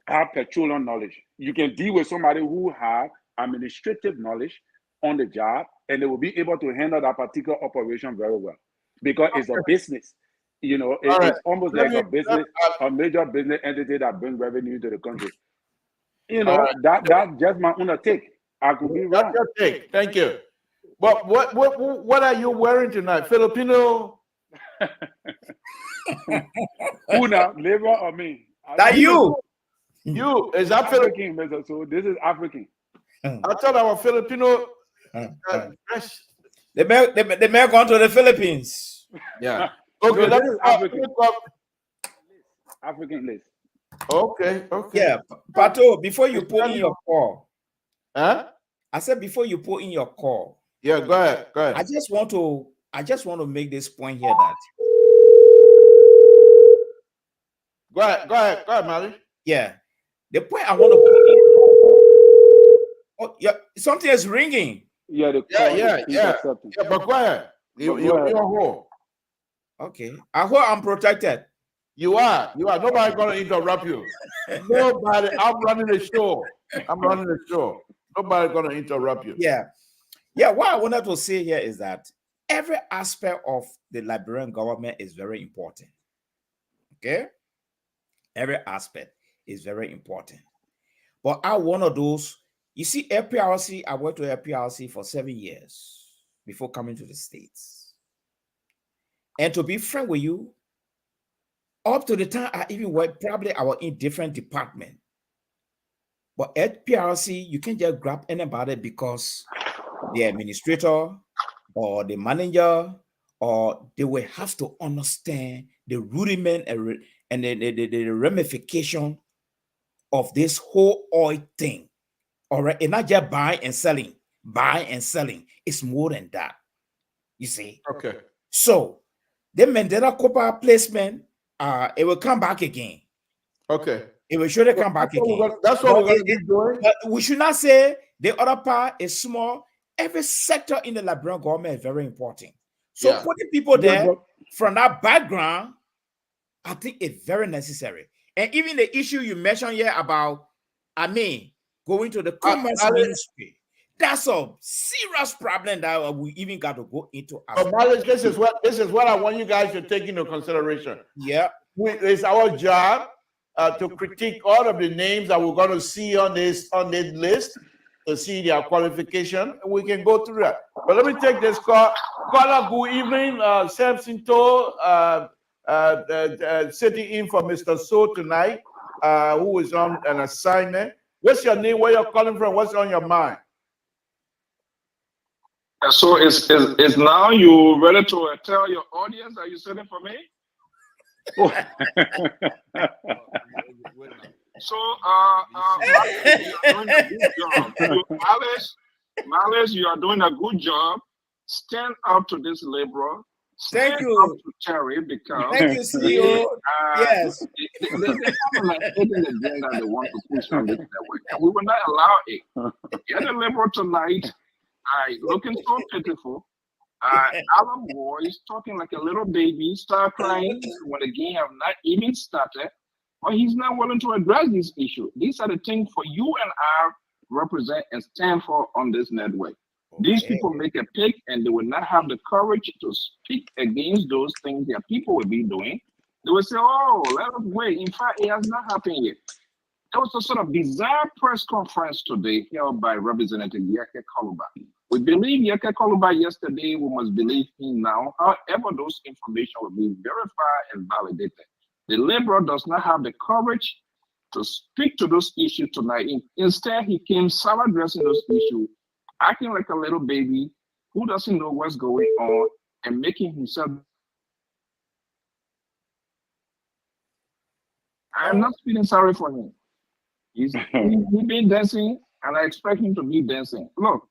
have petroleum knowledge. You can deal with somebody who have administrative knowledge on the job, and they will be able to handle that particular operation very well, because it's a business. It's almost like a business, a major business entity that brings revenue to the country. That's just my own take. I could be wrong. That's your take. Thank you. But what are you wearing tonight? Filipino? Who now? Labor or me? That you. You. Is that African? So this is African. I thought I was Filipino. The man gone to the Philippines. Yeah. Okay, no, this is African. African list. Okay. Yeah, Pato, before you put in your call. Huh? I said before you put in your call. Yeah, go ahead. Go ahead. I just want to make this point here that Go ahead, Mali. yeah, the point I want to put in, oh yeah, something is ringing. Yeah, the Yeah, call yeah, is yeah. accepting. Yeah, but go ahead. Go You're ahead. on hold. Okay, I hope I'm protected. You are. Nobody's gonna interrupt you. Nobody. I'm running the show. Nobody's gonna interrupt you. Yeah. What I wanted to say here is that every aspect of the Liberian government is very important. Okay, every aspect is very important. But I'm one of those. You see, LPRC. I worked with LPRC for 7 years before coming to the States. And to be frank with you, up to the time I even worked, probably I was in different department. But at PRC, you can't just grab anybody because the administrator or the manager, or they will have to understand the rudiment and the ramification of this whole oil thing. All right, it's not just buying and selling. It's more than that. You see? Okay. So the Mandela Copper placement, it will come back again. Okay. It will surely come back again. That's what we're going to be doing. But we should not say the other part is small. Every sector in the Liberian government is very important. So Yeah. putting people there from that background, I think it's very necessary. And even the issue you mentioned here about, going to the commerce ministry, that's a serious problem that we even got to go into. But this is what I want you guys to take into consideration. Yeah. It's our job to critique all of the names that we're going to see on this list, to see their qualification. We can go through that. But let me take this call. Caller, good evening. Samson To, sitting in for Mr. So tonight, who is on an assignment. What's your name? Where you're calling from? What's on your mind? So is now you ready to tell your audience that you're sitting for me? So Malice, you are doing a good job. Stand up to this liberal. Thank you. Up to Terry, because thank you, CEO. Yes. They have an hidden agenda they want to push on this network, and we will not allow it. Get a liberal tonight. Looking so pitiful. Our voice talking like a little baby, start crying when the game have not even started, but he's not willing to address this issue. These are the things for you and I represent and stand for on this network. Okay. These people make a pick, and they will not have the courage to speak against those things that people will be doing. They will say, "Oh, let us wait." In fact, it has not happened yet. There was a sort of bizarre press conference today held by Representative Yeke Koluba. We believe Yeke Koluba yesterday, we must believe him now. However, those information will be verified and validated. The Liberal does not have the courage to speak to those issues tonight. Instead, he came salad dressing those issues, acting like a little baby who doesn't know what's going on and making himself. I'm not feeling sorry for him. He's been dancing, and I expect him to be dancing. Look,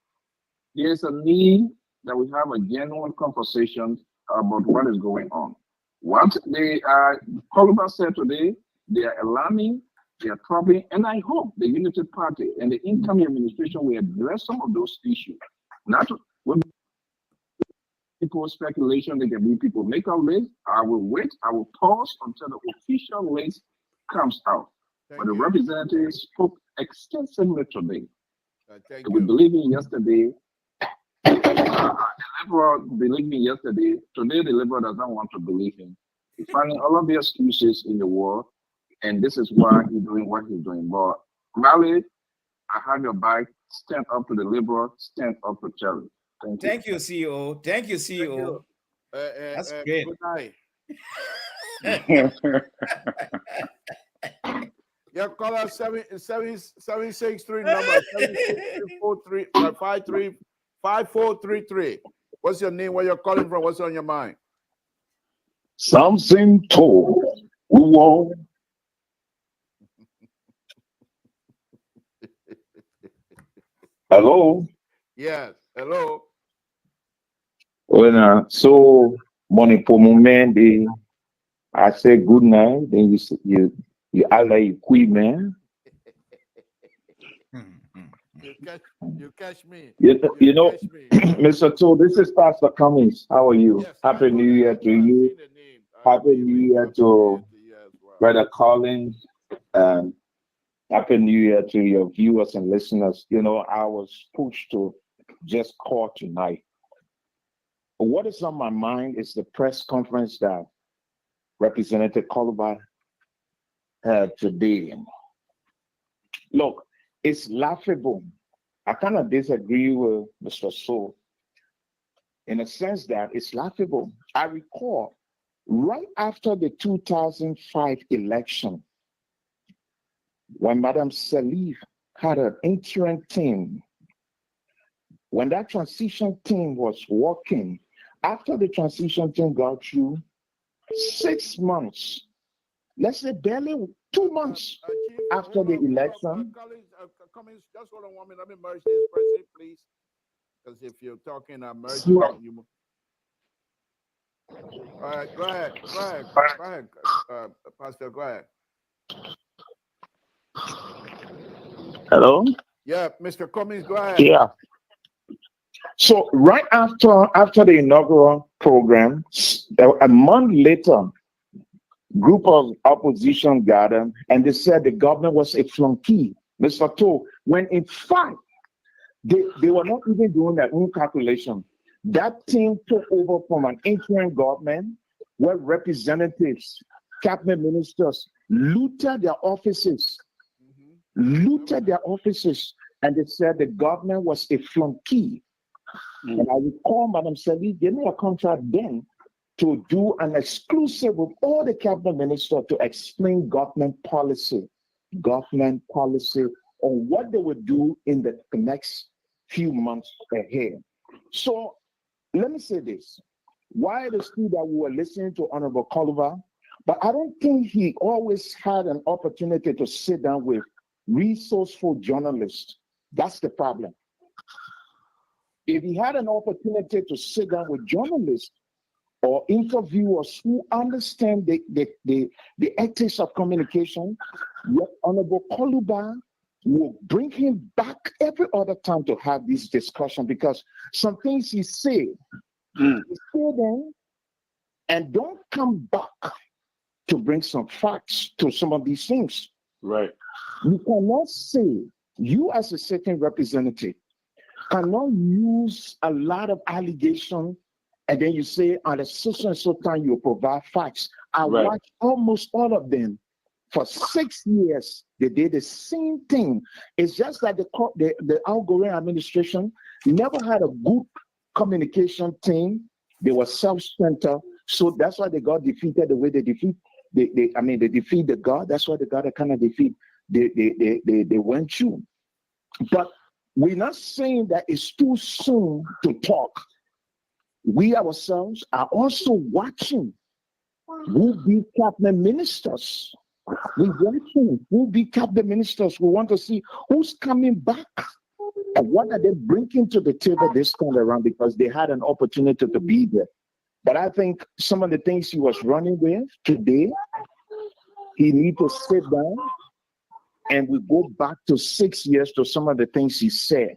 there's a need that we have a genuine conversation about what is going on. What they Koluba said today, they are alarming, they are troubling, and I hope the Unity Party and the incoming administration will address some of those issues. Not with people's speculation, they can be people make a list. I will wait, I will pause until the official list comes out. But the representatives spoke extensively today. We believe in yesterday. The Liberal believed me yesterday. Today, the Liberal does not want to believe him. He's finding all of the excuses in the world, and this is why he's doing what he's doing. But Mali, I have your back. Stand up to the Liberal. Stand up to Cherry. Thank you, CEO. Thank you, CEO. That's great. Good night. Your caller 763 number 5433. What's your name? Where you're calling from? What's on your mind? Something told. Whoa. Hello. Yes. Hello. So money for moment, I say good night. Then you all like queen man. You catch me. You know, Catch me. Mr. Two, this is Pastor Cummings. How are you? Yes. Happy New Year to you. Seen the name. Happy New Year to you as well. Brother Collins. And Happy New Year to your viewers and listeners. You know, I was pushed to just call tonight. What is on my mind is the press conference that Representative Coluba had today. Look, it's laughable. I kind of disagree with Mr. So in a sense that it's laughable. I recall right after the 2005 election, when Madam Salif had an interim team, when that transition team was working, after the transition team got through, 6 months, let's say barely 2 months Chief, after the election. Cummings, just hold on 1 minute. Let me merge this president, please. Because if you're talking, I'm merging you. All right, go ahead. Pastor, go ahead. Hello? Yeah, Mr. Cummings, go ahead. Yeah. So right after the inaugural program, a month later, group of opposition gathered and they said the government was a flunky, Mr. To, when in fact they were not even doing their own calculation. That team took over from an interim government where representatives, cabinet ministers looted their offices, and they said the government was a flunky. And I recall Madam Salih gave me a contract then to do an exclusive with all the cabinet ministers to explain government policy on what they would do in the next few months ahead. So let me say this. Why it is true that we were listening to Honorable Coluba, but I don't think he always had an opportunity to sit down with resourceful journalists. That's the problem. If he had an opportunity to sit down with journalists or interviewers who understand the ethics of communication, Honorable Coluba will bring him back every other time to have this discussion, because some things he said, he say them and don't come back to bring some facts to some of these things. Right. You cannot say, you as a certain representative cannot use a lot of allegation and then you say on a so and so time you provide facts. I watched almost all of them. For 6 years, they did the same thing. It's just that the outgoing administration never had a good communication team. They were self-centered. So that's why they got defeated the way they defeat. They defeat the God. That's why they got a kind of defeat. They went through. But we're not saying that it's too soon to talk. We ourselves are also watching who be cabinet ministers. We watching who be cabinet ministers. We want to see who's coming back and what are they bringing to the table this time around, because they had an opportunity to be there. But I think some of the things he was running with today, he need to sit down and we go back to 6 years to some of the things he said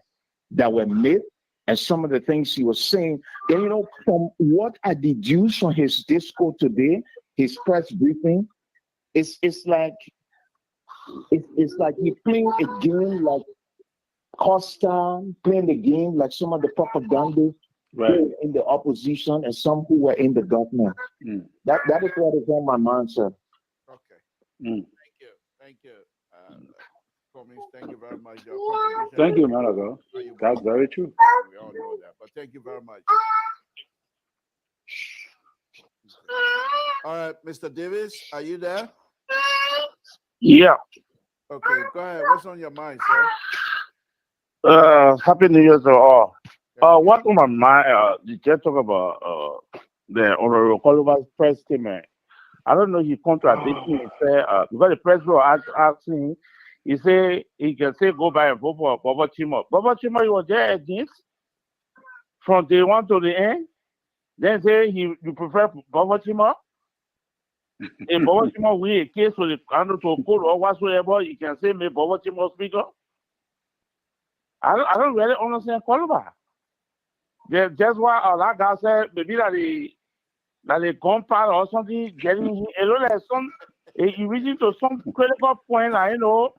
that were made and some of the things he was saying. Then, from what I deduced from his discourse today, his press briefing, it's like he playing a game like Costa, playing the game like some of the propagandists who were in the opposition and some who were in the government. That is what is on my mind, sir. Okay. Thank you. Cummings, thank you very much. Thank you, Malaga. That's very true. We all know that, but thank you very much. All right, Mr. Davis, are you there? Yeah. Okay, go ahead. What's on your mind, sir? Happy New Year to all. What on my mind? You just talk about the Honorable Coluba's press statement. I don't know. He contradicting. He said because the press will asking. He say he can say go by and vote for Bobo Chimo. Bobo Chimo, you were there against from day one to the end. Then say you prefer Baltimore. In Baltimore, we a case with the handle to code or whatsoever, you can say me Baltimore speaker. I don't really understand Columbus. That's why a lot of guys said maybe that the gunpowder or something getting a lot of some you reaching to some critical point. I know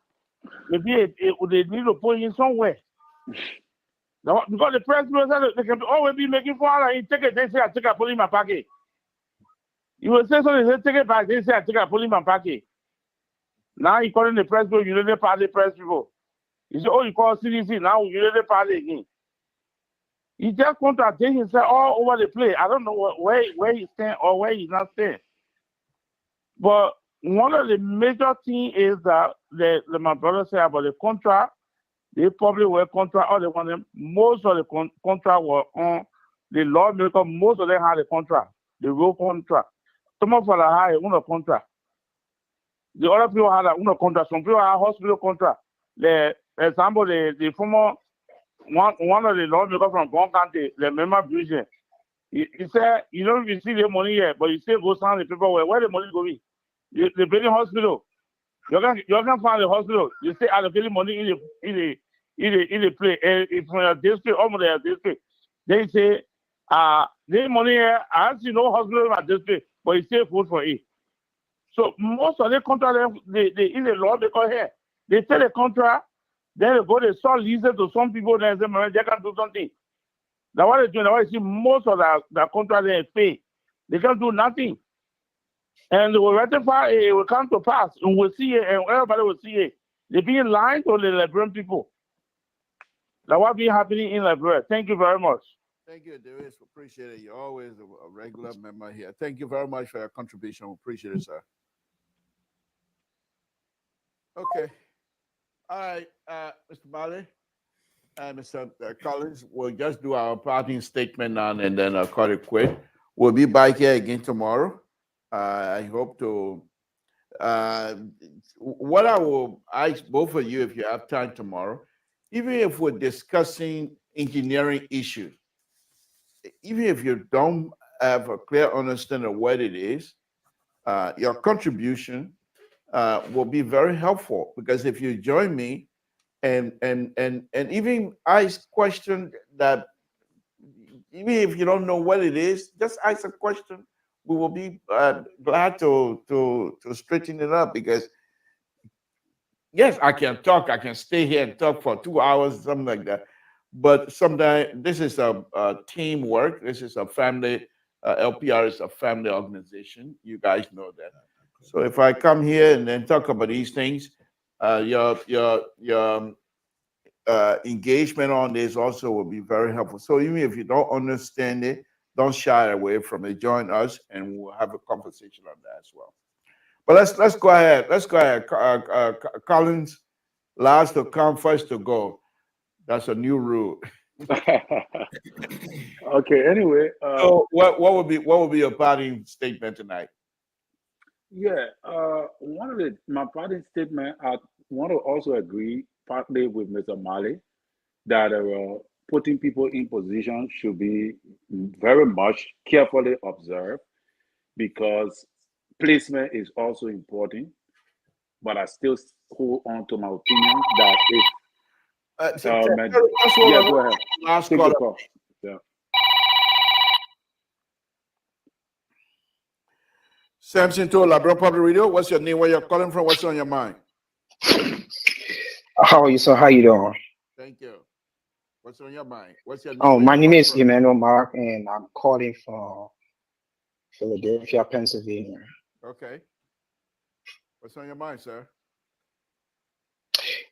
maybe they need to put in somewhere. Now, because the president said they can always be making fun and take it. They say I take a put in my pocket. You will say something. They take it back. They say I take a put in my pocket. Now you calling the press people, United Party press people. You say, oh, you call CDC now United Party again. He just contradicting himself all over the place. I don't know where he stand or where he's not stand. But one of the major things is that my brother said about the contract, they probably were contract, or they want them, most of the contract were on the lawmaker, most of them had a contract, the real contract. Some of them had a contract. The other people had a contract. Some people had a hospital contract. The example, the former one of the lawmakers from Bon County, the member Bridget, he said, you don't receive the money yet, but you still go sign the paperwork. Where the money go be? The building hospital. You can find the hospital. You stay allocating money in the place. If from your district, almost their district, they say, the money here, I actually no hospital in my district, but you still vote for it. So most of the contract, they in the law, because here, they take the contract, then they go, they start leasing to some people, then they say, they can do something. That's what they're doing. That's why you see most of the contract they pay. They can't do nothing. And they will ratify it, it will come to pass, and we'll see it, and everybody will see it. They're being lying to the Liberian people. That's what been happening in Liberia. Thank you very much. Thank you, Darius. Appreciate it. You're always a regular member here. Thank you very much for your contribution. We appreciate it, sir. Okay. All right, Mr. Bali and Mr. Collins, we'll just do our parting statement now and then I'll call it quit. We'll be back here again tomorrow. I hope to. What I will ask both of you, if you have time tomorrow, even if we're discussing engineering issues, even if you don't have a clear understanding of what it is, your contribution will be very helpful, because if you join me and even ask question that, even if you don't know what it is, just ask a question. We will be glad to straighten it up, because yes, I can talk. I can stay here and talk for 2 hours, something like that. But sometimes this is a teamwork. This is a family. LPR is a family organization. You guys know that. So if I come here and then talk about these things, your engagement on this also will be very helpful. So even if you don't understand it, don't shy away from it. Join us, and we'll have a conversation on that as well. But let's go ahead. Let's go ahead. Collins, last to come, first to go. That's a new rule. Okay. Anyway, So what would be your parting statement tonight? yeah. My parting statement, I want to also agree partly with Mr. Mali that putting people in position should be very much carefully observed, because placement is also important. But I still hold on to my opinion that if yeah, go ahead. Last Take call. the call. Yeah. Samson to Liberia Public Radio. What's your name? Where you're calling from? What's on your mind? How are you, sir? How you doing? Thank you. What's on your mind? What's your name? Oh, Where my you name calling is from? Emmanuel Mark, and I'm calling from Philadelphia, Pennsylvania. Okay. What's on your mind, sir?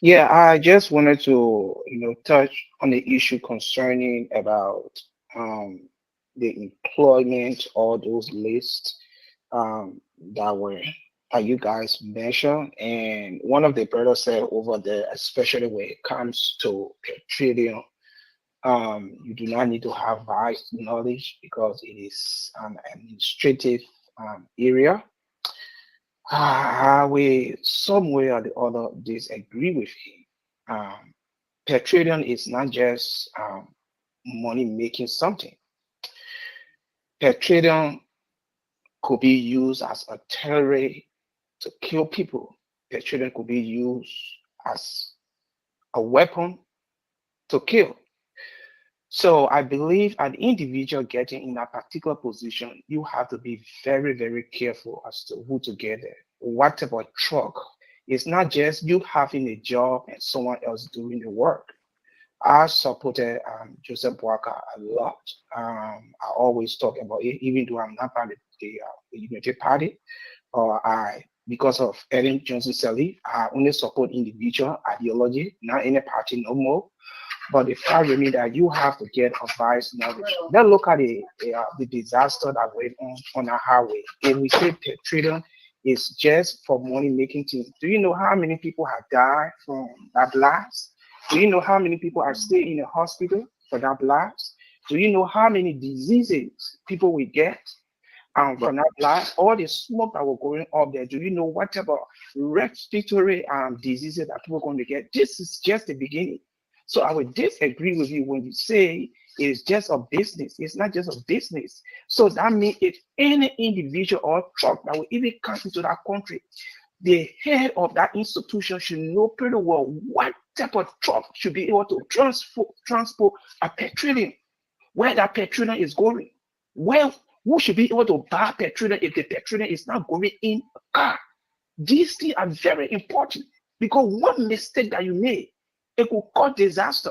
Yeah, I just wanted to, touch on the issue concerning about the employment, all those lists that you guys mentioned, and one of the brothers said over there, especially when it comes to petroleum, you do not need to have vast knowledge because it is an administrative area. I will some way or the other disagree with him. Petroleum is not just money making something. petroleum could be used as a terrorist to kill people. Petroleum could be used as a weapon to kill. So I believe an individual getting in a particular position, you have to be very, very careful as to who to get there. What type of truck? It's not just you having a job and someone else doing the work. I supported Joseph Boakai a lot. I always talk about it, even though I'm not part of the Unity Party, or because of Ellen Johnson Sirleaf, I only support individual ideology, not any party no more. But the fact remains that you have to get advice knowledge. Let's look at the disaster that went on our highway. If we say petroleum is just for money making things, do you know how many people have died from that blast? Do you know how many people are still in the hospital for that blast? Do you know how many diseases people will get from that blast? All the smoke that was going up there, do you know what type of respiratory diseases that people are going to get? This is just the beginning. So I would disagree with you when you say it's just a business. It's not just a business. So that means if any individual or truck that will even come into that country, the head of that institution should know pretty well what type of truck should be able to transport a petroleum, where that petroleum is going. Well, who should be able to buy petroleum if the petroleum is not going in a car? These things are very important because one mistake that you made, it could cause disaster.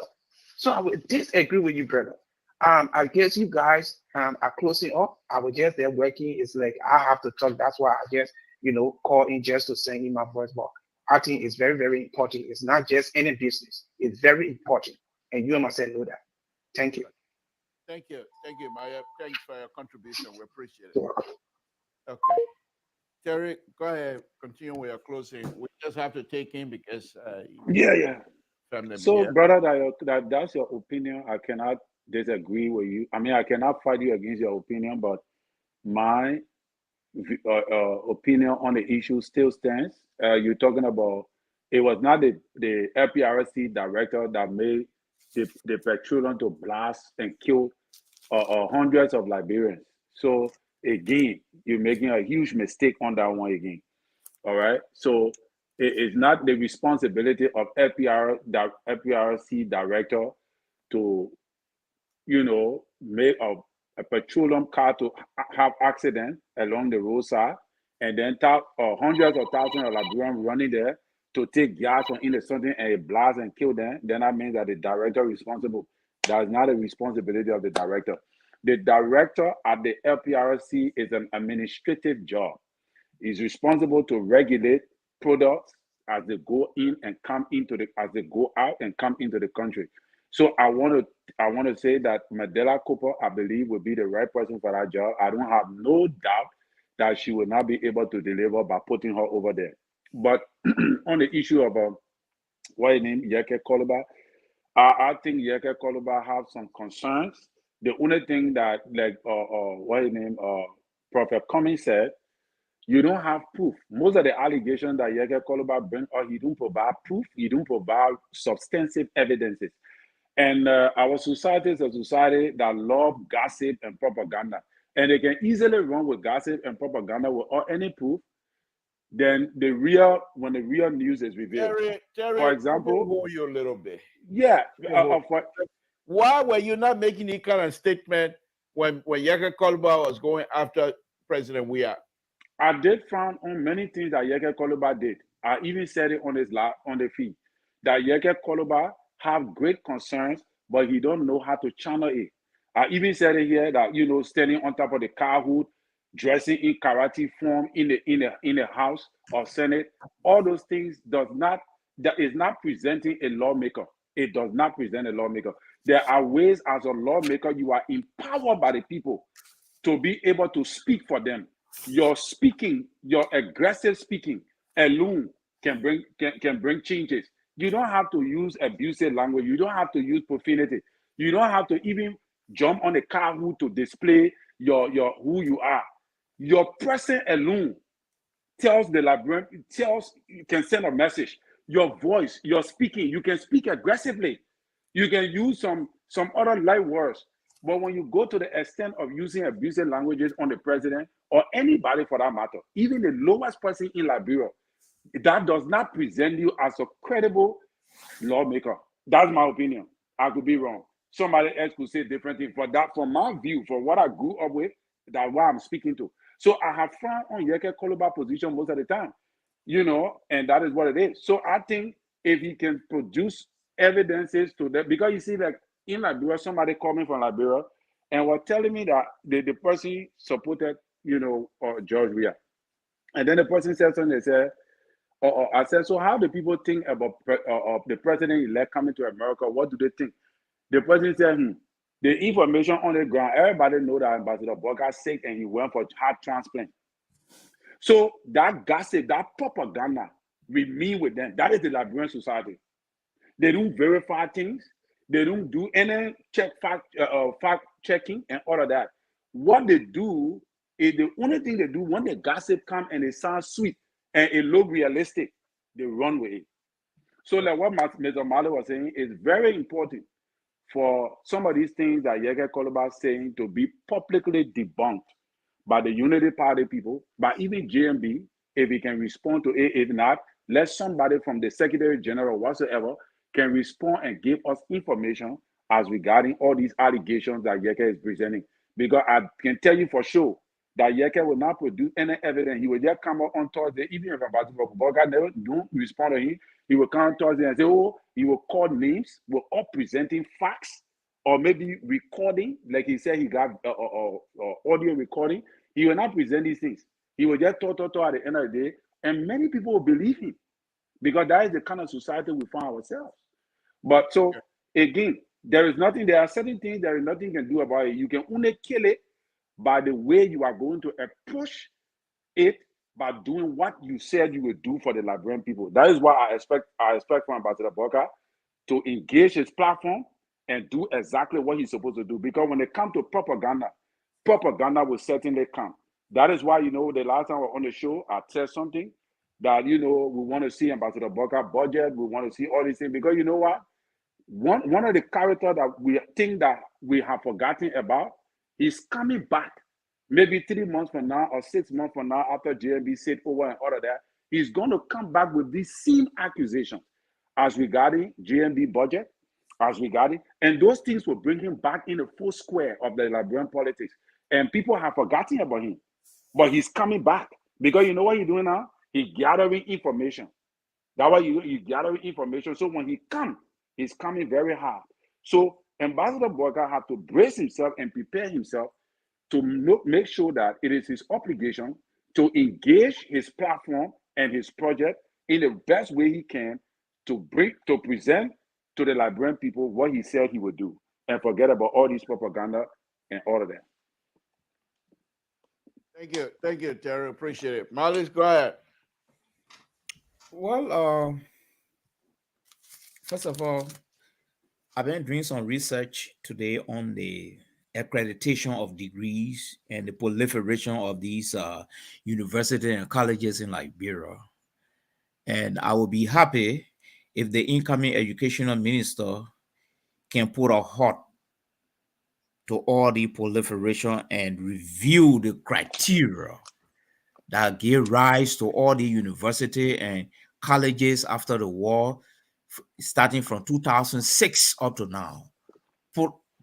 So I would disagree with you, brother. I guess you guys are closing up. I was just there working. It's like I have to talk. That's why I just call in just to send in my voice. But I think it's very, very important. It's not just any business. It's very important, and you must know that. Thank you. Thank you, Maya. Thanks for your contribution. We appreciate it. You're welcome. Okay, Terry, go ahead. Continue with your closing. We just have to take in because Yeah. family. So, brother, that's your opinion. I cannot disagree with you. I mean, I cannot fight you against your opinion, but my opinion on the issue still stands. You're talking about it was not the LPR-TV director that made the petroleum to blast and kill hundreds of Liberians. So again, you're making a huge mistake on that one again. All right. So it is not the responsibility of LPR-TV director to, make a petroleum car to have accident along the roadside, and then hundreds of thousands of Liberians running there to take gas from into something and it blast and kill them. Then that means that the director is responsible. That is not a responsibility of the director. The director at the LPR-TV is an administrative job. Is responsible to regulate products as they go in and come as they go out and come into the country. So I want to say that Mandela Cooper, I believe, will be the right person for that job. I don't have no doubt that she will not be able to deliver by putting her over there. But on the issue of what his name, Yeke Koluba, I think Yeke Koluba have some concerns. The only thing that, like, what his name, Prophet Cummings said, you don't have proof. Most of the allegations that Yeke Koluba bring up, he don't provide proof. He don't provide substantive evidences. And our society is a society that love gossip and propaganda. And they can easily run with gossip and propaganda without any proof. Then when the real news is revealed. Terry, for example, hold you a little bit. Yeah. Why were you not making any kind of statement when Yeke Koluba was going after President Weah? I did find on many things that Yeke Koluba did. I even said it on the feed that Yeke Koluba have great concerns, but he don't know how to channel it. I even said it here that standing on top of the car hood, dressing in karate form in the House of Senate, all those things that is not presenting a lawmaker. It does not present a lawmaker. There are ways as a lawmaker you are empowered by the people to be able to speak for them. Your speaking, your aggressive speaking alone can bring changes. You don't have to use abusive language. You don't have to use profanity. You don't have to even jump on a car hood to display your who you are. Your presence alone tells the Liberian, you can send a message. Your voice, your speaking, you can speak aggressively. You can use some other light words. But when you go to the extent of using abusive languages on the president or anybody for that matter, even the lowest person in Liberia, that does not present you as a credible lawmaker. That's my opinion. I could be wrong. Somebody else could say different things. But that, from my view, from what I grew up with, that's what I'm speaking to. So I have found on Yeke Koloba's position most of the time, and that is what it is. So I think if he can produce evidences to that, because you see that in Liberia, somebody coming from Liberia and was telling me that the person supported, George Weah. And then the person said something, they said, I said, so how do people think about the president-elect coming to America? What do they think? The president said, the information on the ground, everybody know that Ambassador Boga sick and he went for heart transplant. So that gossip, that propaganda remain with them. That is the Liberian society. They don't verify things. They don't do any fact checking and all of that. What they do is the only thing they do when the gossip come and it sounds sweet and it look realistic, they run with it. So like what Mr. Mali was saying is very important for some of these things that Yeke Koloba is saying to be publicly debunked by the Unity Party people, by even JMB, if he can respond to it. If not, let somebody from the Secretary General whatsoever can respond and give us information as regarding all these allegations that Yeke is presenting. Because I can tell you for sure that Yeke will not produce any evidence. He will just come up on Thursday, even if Ambassador Boga never don't respond to him. He will come on Thursday and say, he will call names, will all presenting facts, or maybe recording, like he said he got audio recording. He will not present these things. He will just talk at the end of the day, and many people will believe him because that is the kind of society we find ourselves. But so, again, there are certain things there is nothing you can do about it. You can only kill it by the way you are going to approach it by doing what you said you would do for the Liberian people. That is what I expect from Ambassador Boga to engage his platform and do exactly what he's supposed to do. Because when it comes to propaganda will certainly come. That is why, the last time we were on the show, I said something that, we want to see Ambassador Boga budget, we want to see all these things. Because you know what? One of the characters that we think that we have forgotten about is coming back. Maybe 3 months from now or 6 months from now, after JMB said over and all of that, he's going to come back with these same accusations as regarding JMB budget, and those things will bring him back in the full square of the Liberian politics. And people have forgotten about him, but he's coming back because you know what he's doing now? He's gathering information. That's why he's gathering information. So when he comes, he's coming very hard. So Ambassador Boga has to brace himself and prepare himself to make sure that it is his obligation to engage his platform and his project in the best way he can to present to the Liberian people what he said he would do, and forget about all this propaganda and all of that. Thank you, Terry. Appreciate it. Marlis, go ahead. Well, first of all, I've been doing some research today on the accreditation of degrees and the proliferation of these universities and colleges in Liberia. And I will be happy if the incoming educational minister can put a halt to all the proliferation and review the criteria that gave rise to all the university and colleges after the war, starting from 2006 up to now.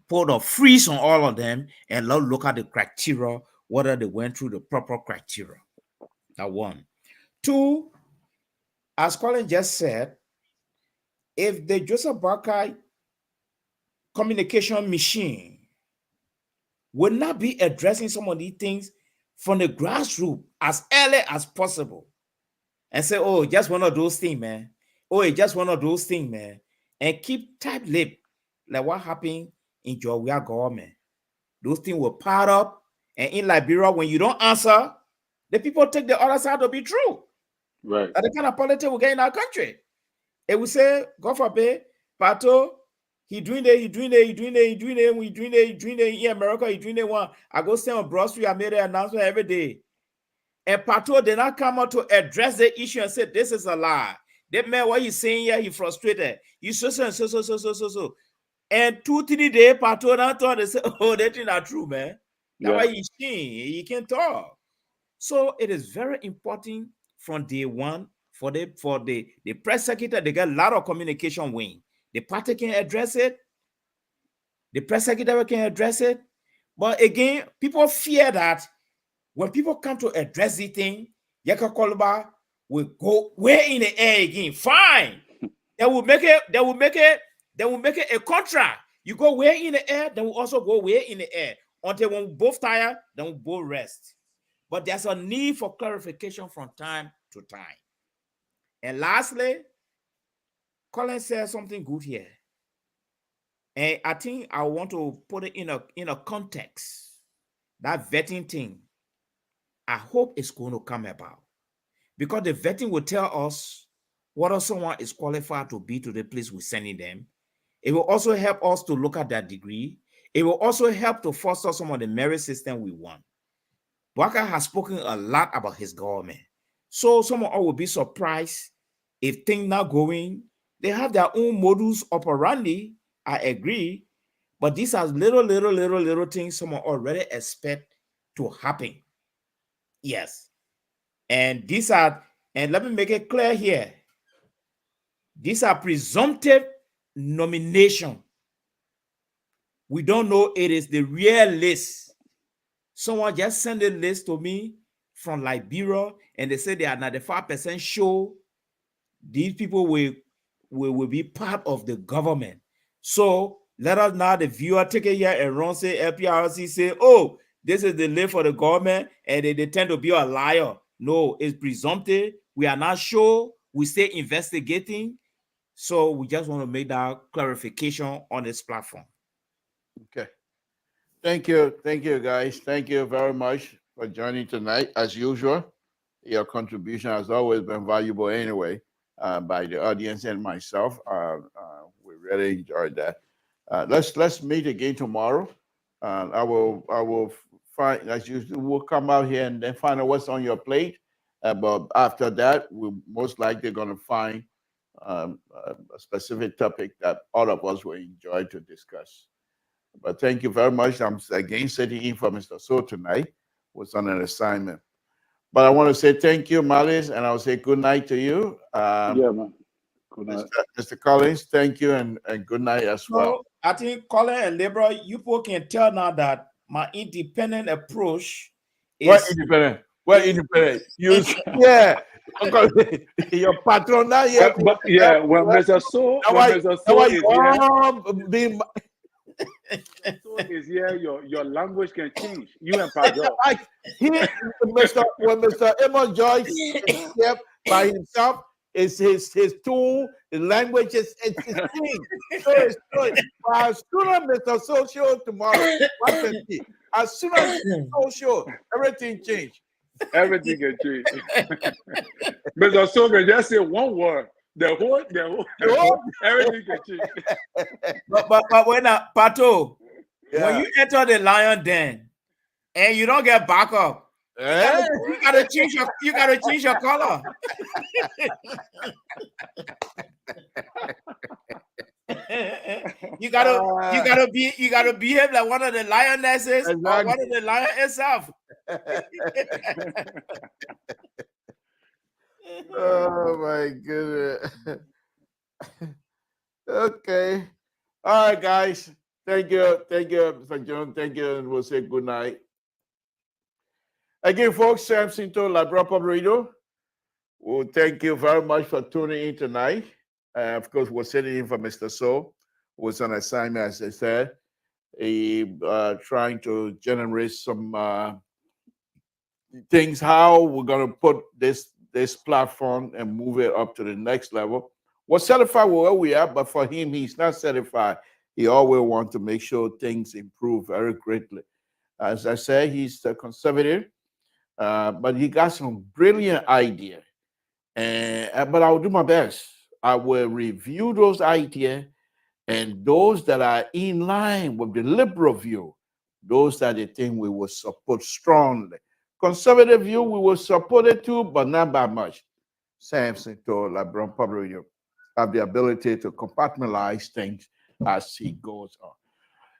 Put a freeze on all of them and look at the criteria, whether they went through the proper criteria. That one. Two, as Colin just said, if the Joseph Boakai communication machine will not be addressing some of these things from the grassroots as early as possible and say, just one of those things, man. Just one of those things, man. And keep tight-lipped like what happened in Georgia government. Those things will pile up, and in Liberia, when you don't answer, the people take the other side to be true. Right. That's the kind of politics we get in our country. It will say, God forbid, Pato, he doing it in America, he doing it one. I go stay on Broad Street, I made an announcement every day. And Pato did not come out to address the issue and say, this is a lie. That man, what he's saying here, he frustrated. He's so. And 2-3 days, Patona thought they say, oh, that is not true, man. That's Yeah. why he can't talk. So it is very important from day one for the press secretary. They get a lot of communication wing. The party can address it. The press secretary can address it. But again, people fear that when people come to address the thing, Yaka Koluba will go way in the air again. Fine. They will make it a contract. You go way in the air, then we also go way in the air. Until when we both tire, then we both rest. But there's a need for clarification from time to time. And lastly, Colin said something good here. And I think I want to put it in a context. That vetting thing, I hope it's going to come about. Because the vetting will tell us whether someone is qualified to be to the place we're sending them. It will also help us to look at that degree. It will also help to foster some of the merit system we want. Waka has spoken a lot about his government. So someone will be surprised if things not going. They have their own modus operandi, I agree. But these are little things someone already expect to happen. Yes. And these are, and let me make it clear here. These are presumptive nomination. We don't know it is the real list. Someone just sent a list to me from Liberia, and they say they are 95% sure these people will be part of the government. So let us now, the viewer, take it here and run, say LPR-TV say, oh, this is the list for the government, and they tend to be a liar. No, it's presumptive. We are not sure. We stay investigating. So we just want to make that clarification on this platform. Okay. Thank you, guys. Thank you very much for joining tonight. As usual, your contribution has always been valuable anyway, by the audience and myself. We really enjoyed that. Let's meet again tomorrow. I will find, as usual, we'll come out here and then find out what's on your plate. But after that, we're most likely going to find a specific topic that all of us will enjoy to discuss. But thank you very much. I'm again sitting in for Mr. So tonight, was on an assignment. But I want to say thank you, Malice, and I'll say good night to you. Yeah, man. Good night. Mr. Collins, thank you, and good night as well. So I think Colin and Libra, you people can tell now that my independent approach is What independent? What independent? You yeah. Your patron now here. But yeah, when Mr. So is here, your language can change. You and Padre. Like when Mr. Amos Joyce is here by himself, is his tool, the language is it's his thing. So it's good. But as soon as Mr. Social tomorrow, as soon as Social, everything changed. Everything can change. Mr. So can just say one word. The whole everything can change. But when Pato, when you enter the lion den and you don't get back up, you gotta change your color. you gotta behave like one of the lionesses or one of the lion itself. Oh my goodness. Okay. All right, guys. Thank you, Mr. John. Thank you, and we'll say good night. Again, folks, Sam Sinto, Liberia Public Radio. Well, thank you very much for tuning in tonight. Of course, we're sitting in for Mr. So, who was on assignment, as I said. He trying to generate some things, how we're going to put this platform and move it up to the next level. We're satisfied with where we are, but for him, he's not satisfied. He always wants to make sure things improve very greatly. As I said, he's a conservative, but he got some brilliant ideas. But I'll do my best. I will review those ideas, and those that are in line with the liberal view, those are the things we will support strongly. Conservative view, we will support it too, but not by much. Samson to Liberia Public Radio have the ability to compartmentalize things as he goes on.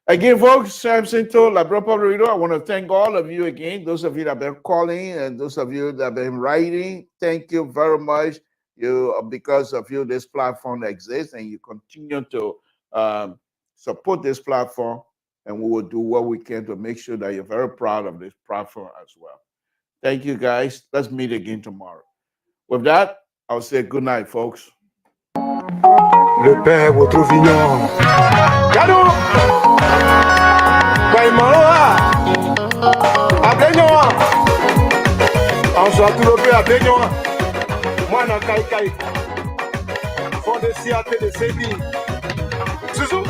Again, folks, Sam Cinto, Liberian Public Radio. I want to thank all of you again, those of you that have been calling and those of you that have been writing. Thank you very much. Because of you, this platform exists, and you continue to support this platform, and we will do what we can to make sure that you're very proud of this platform as well. Thank you, guys. Let's meet again tomorrow. With that, I'll say good night, folks. Le père votre vignon. Cadeau. Baimaloa. Ablenyoa. En soit tout le peu ablenyoa. Moi na kai kai. Fond de siate de sebi. Susu.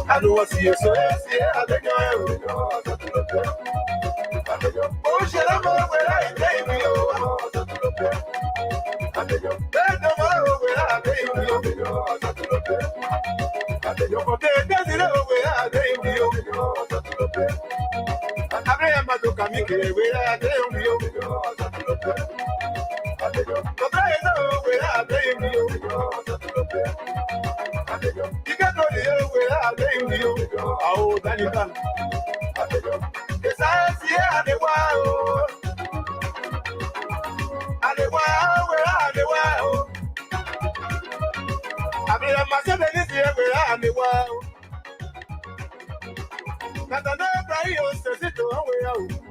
I don't want to see you so I think oh, shit, I'm over where I came you. I think you're better where I came you. I think you're where I came you. I am to come here where I came you. I think you're where I came you. You got no deal where I came you. Oh, Danica. Yes, I see the wild. And the wild, where are the wild? I mean, I'm myself in this year where I'm the wild. Not another prayer, says it to our way out.